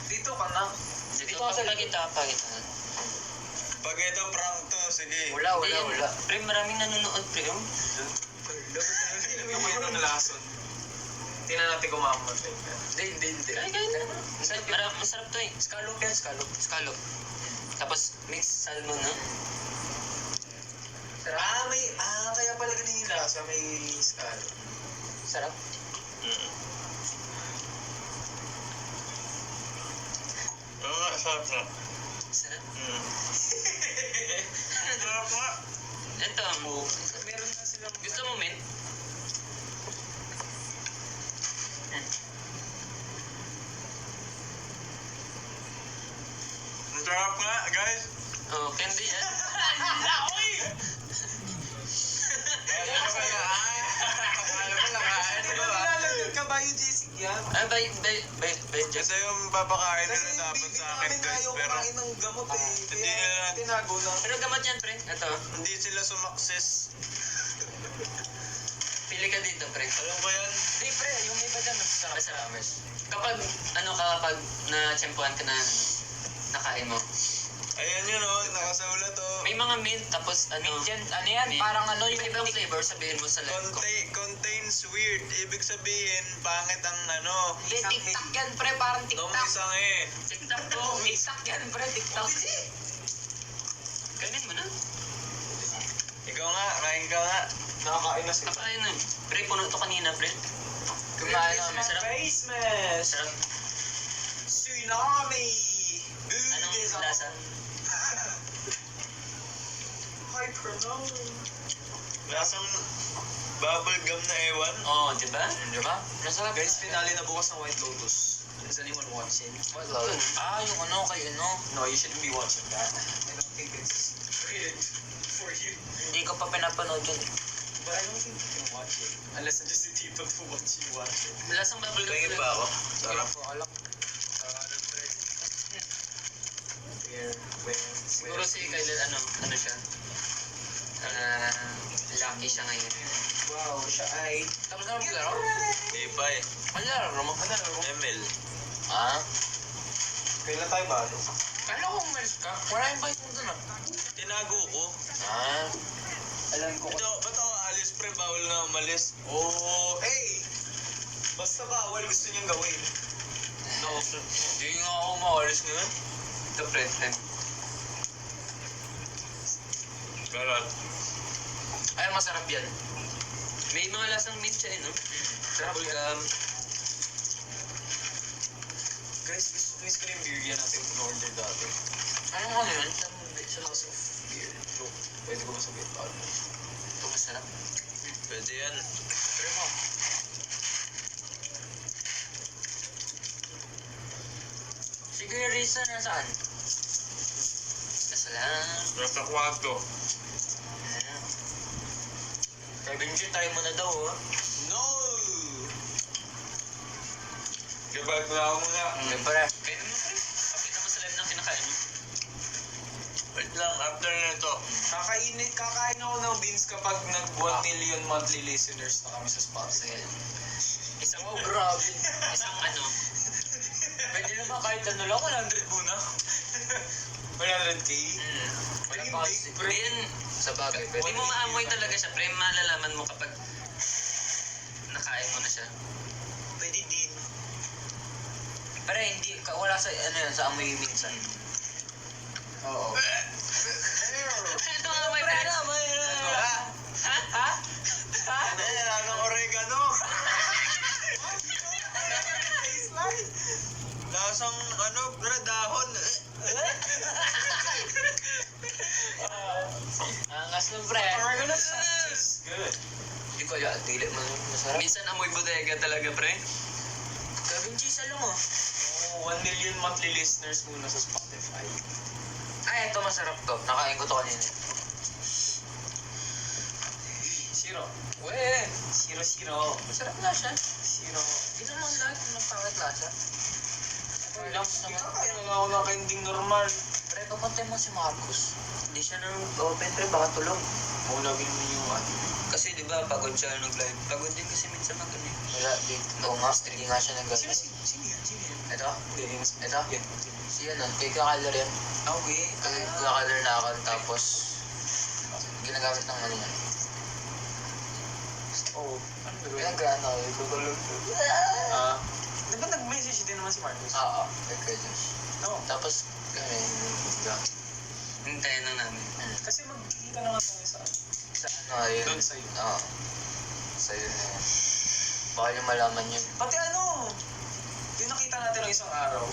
[SPEAKER 4] Dito ka na.
[SPEAKER 2] Dito ka sa pakita.
[SPEAKER 4] Pag ito prank to, sige.
[SPEAKER 3] Wala.
[SPEAKER 2] Pre, maraming nanonood, pre.
[SPEAKER 4] Dapat na yung ito na lason. Tingnan natin kung mamamatay ka.
[SPEAKER 3] Hindi.
[SPEAKER 2] Kaya. Masarap to eh.
[SPEAKER 3] Scallop yan,
[SPEAKER 2] Scallop. Tapos, mixed salmon, no?
[SPEAKER 4] Kaya pala ganun yung lasa, may scallop.
[SPEAKER 3] Sarap.
[SPEAKER 4] Oo nga, sarap na.
[SPEAKER 2] Sarap.
[SPEAKER 4] Sarap nga.
[SPEAKER 2] Ito,
[SPEAKER 4] Meron na silang...
[SPEAKER 2] gusto mo, men?
[SPEAKER 4] Ang sarap nga, guys.
[SPEAKER 2] Oh, candy yan.
[SPEAKER 4] Nilalagyan ka ba yung Jessic yan?
[SPEAKER 2] Ah, by
[SPEAKER 4] Ito yung papakain
[SPEAKER 5] Kasi
[SPEAKER 4] nila dapat
[SPEAKER 5] hindi
[SPEAKER 4] sa
[SPEAKER 5] namin
[SPEAKER 4] akin guys,
[SPEAKER 5] ayaw
[SPEAKER 4] pero
[SPEAKER 5] kumain ng gamot eh.
[SPEAKER 4] Hindi
[SPEAKER 5] Kaya
[SPEAKER 4] nila-
[SPEAKER 5] tinago na.
[SPEAKER 2] Pero gamot yan, pre. Ito.
[SPEAKER 4] hindi sila sumakses.
[SPEAKER 2] Pili ka dito, pre.
[SPEAKER 4] Alam ko yan.
[SPEAKER 2] Hindi, pre. Yung iba dyan. Masarap. Kapag na-tsempuhan ka na, nakain mo.
[SPEAKER 4] Ayan yun oh, nakasulat oh.
[SPEAKER 2] May mga mint, tapos ano.
[SPEAKER 3] Ano yan?
[SPEAKER 2] Mint.
[SPEAKER 3] Parang ano yung...
[SPEAKER 2] Iba-ibang flavor, sabihin mo sa live ko.
[SPEAKER 4] Contains weird. Ibig sabihin, pangit ang ano.
[SPEAKER 3] Hindi, TikTok yan, pre. Parang
[SPEAKER 4] Dong
[SPEAKER 3] TikTok.
[SPEAKER 4] isang eh.
[SPEAKER 2] TikTok to.
[SPEAKER 3] TikTok yan, pre. TikTok.
[SPEAKER 2] Kainin mo na.
[SPEAKER 4] Ikaw nga, kain ka nga.
[SPEAKER 5] Nakakain na sila.
[SPEAKER 2] Kapain na. Pre, puno to kanina, pre.
[SPEAKER 3] Kumain na.
[SPEAKER 2] Masarap.
[SPEAKER 5] Face mask!
[SPEAKER 2] Masarap.
[SPEAKER 5] Tsunami!
[SPEAKER 2] Anong lasa?
[SPEAKER 5] Hyper no!
[SPEAKER 4] Lasang bubble gum na ewan.
[SPEAKER 2] Oo, di ba?
[SPEAKER 3] Masarap.
[SPEAKER 5] Guys, finale na bukas ng White Lotus. Is anyone watching?
[SPEAKER 3] What love? Yung ano, kayo no?
[SPEAKER 5] No, you shouldn't be watching that. I don't think it's rated for you.
[SPEAKER 3] Hindi ko pa pinapanood yun.
[SPEAKER 5] But I don't think you can watch it. Unless it's just a tito to watch you watch it.
[SPEAKER 2] Lasang bubble gum.
[SPEAKER 4] Tingin ba ako?
[SPEAKER 5] Sarap po, alak.
[SPEAKER 2] Siguro si Kylan, ano siya? Lucky siya ngayon.
[SPEAKER 5] Wow, siya ay...
[SPEAKER 3] Tapos na maglaro?
[SPEAKER 4] Di ba eh.
[SPEAKER 3] Ano laro mo?
[SPEAKER 4] ML.
[SPEAKER 5] Kailan tayo ba?
[SPEAKER 3] Kala ko umalis ka. Wala yung bike mo dun
[SPEAKER 4] Tinago ko.
[SPEAKER 5] Alam ko.
[SPEAKER 4] Ba't ako alis pre? Bawal nga umalis.
[SPEAKER 5] Oh, hey! Basta bawal gusto niyang gawin.
[SPEAKER 2] Hindi nga ako makalis ngayon. Ito, friend.
[SPEAKER 4] Ganon.
[SPEAKER 2] Ay, masarap yan. May mga lasang mint siya eh, no? Bubble gum.
[SPEAKER 5] Guys, miss ko yung beer yan natin in-order dati.
[SPEAKER 3] Ano yun?
[SPEAKER 5] Sa house of beer. Look, pwede ko masabihin pa.
[SPEAKER 2] Ito masarap.
[SPEAKER 4] Pwede yan.
[SPEAKER 3] Try mo. Sige, Risa, nasaan?
[SPEAKER 2] Nasa lang.
[SPEAKER 4] Nasa kwarto.
[SPEAKER 3] Benji, tayo mo na daw, oh.
[SPEAKER 5] No!
[SPEAKER 4] Gabag na ako muna.
[SPEAKER 3] Siyempre.
[SPEAKER 2] Kainin mo, pre. Pakita mo sa live ng kinakain mo.
[SPEAKER 4] Wait lang, after nito.
[SPEAKER 5] Kakain ako ng beans kapag nag 1 million monthly listeners na kami sa Spotify.
[SPEAKER 2] Isang,
[SPEAKER 3] Oh, grabe.
[SPEAKER 2] isang ano.
[SPEAKER 3] Pwede naman kahit ano lang, 100 muna.
[SPEAKER 5] 100k?
[SPEAKER 3] Wala pa kasi.
[SPEAKER 2] Pre, yan.
[SPEAKER 3] Sa bagay,
[SPEAKER 2] Hindi mo maamoy talaga siya, pre. Malalaman mo kapag nakain mo na siya.
[SPEAKER 5] Pwede din.
[SPEAKER 3] Pero hindi, wala sa, ano yan, sa amoy minsan.
[SPEAKER 5] Oo.
[SPEAKER 2] Ito nga, my friend. Ha?
[SPEAKER 4] Hindi, lasang oregano. Lasang ano, pre, dahon.
[SPEAKER 3] Angas ng pre.
[SPEAKER 5] Oregano is good.
[SPEAKER 3] Hindi ko yan, dili mo masarap.
[SPEAKER 2] Minsan amoy bodega talaga, pre.
[SPEAKER 3] Gawin cheese lang, oh.
[SPEAKER 5] 1 million monthly listeners muna sa Spotify.
[SPEAKER 2] Ay, ito masarap to. Nakain ko to kanina.
[SPEAKER 5] Zero. Weh! Zero.
[SPEAKER 2] Masarap na siya.
[SPEAKER 5] Zero.
[SPEAKER 2] Hindi naman lahat ng pangit lasa.
[SPEAKER 5] Okay lang. Kakain na lang ako ng kending normal.
[SPEAKER 2] Pre, papunta mo si Marcos. Hindi siya nang open, pre. Baka tulog.
[SPEAKER 5] Maulagin mo yung ano.
[SPEAKER 2] Kasi di ba pagod siya nag-live. Pagod din kasi minsan mag-ano eh.
[SPEAKER 3] Wala, oo nga, hindi nga siya nag
[SPEAKER 5] Sino yan?
[SPEAKER 3] Ito?
[SPEAKER 5] Hindi, yan.
[SPEAKER 3] Ito?
[SPEAKER 5] Yan.
[SPEAKER 3] Si ano, kay kakalor yan.
[SPEAKER 5] Okay.
[SPEAKER 3] Kay kakalor na account, tapos ginagamit ng ano yan.
[SPEAKER 5] Oo. Ano gagawin?
[SPEAKER 3] Pinag-ano, tutulog.
[SPEAKER 5] Di ba nag-message din naman si Marcos?
[SPEAKER 3] Oo, kay Curtis.
[SPEAKER 5] Oo.
[SPEAKER 3] Tapos, kami,
[SPEAKER 2] Hintayin lang namin.
[SPEAKER 5] Kasi magkikita naman tayo sa
[SPEAKER 3] sa ano, yun.
[SPEAKER 5] doon sa'yo.
[SPEAKER 3] Oo. Sa'yo na yun. Baka yung malaman yun.
[SPEAKER 5] Pati ano, yung nakita natin ng isang araw,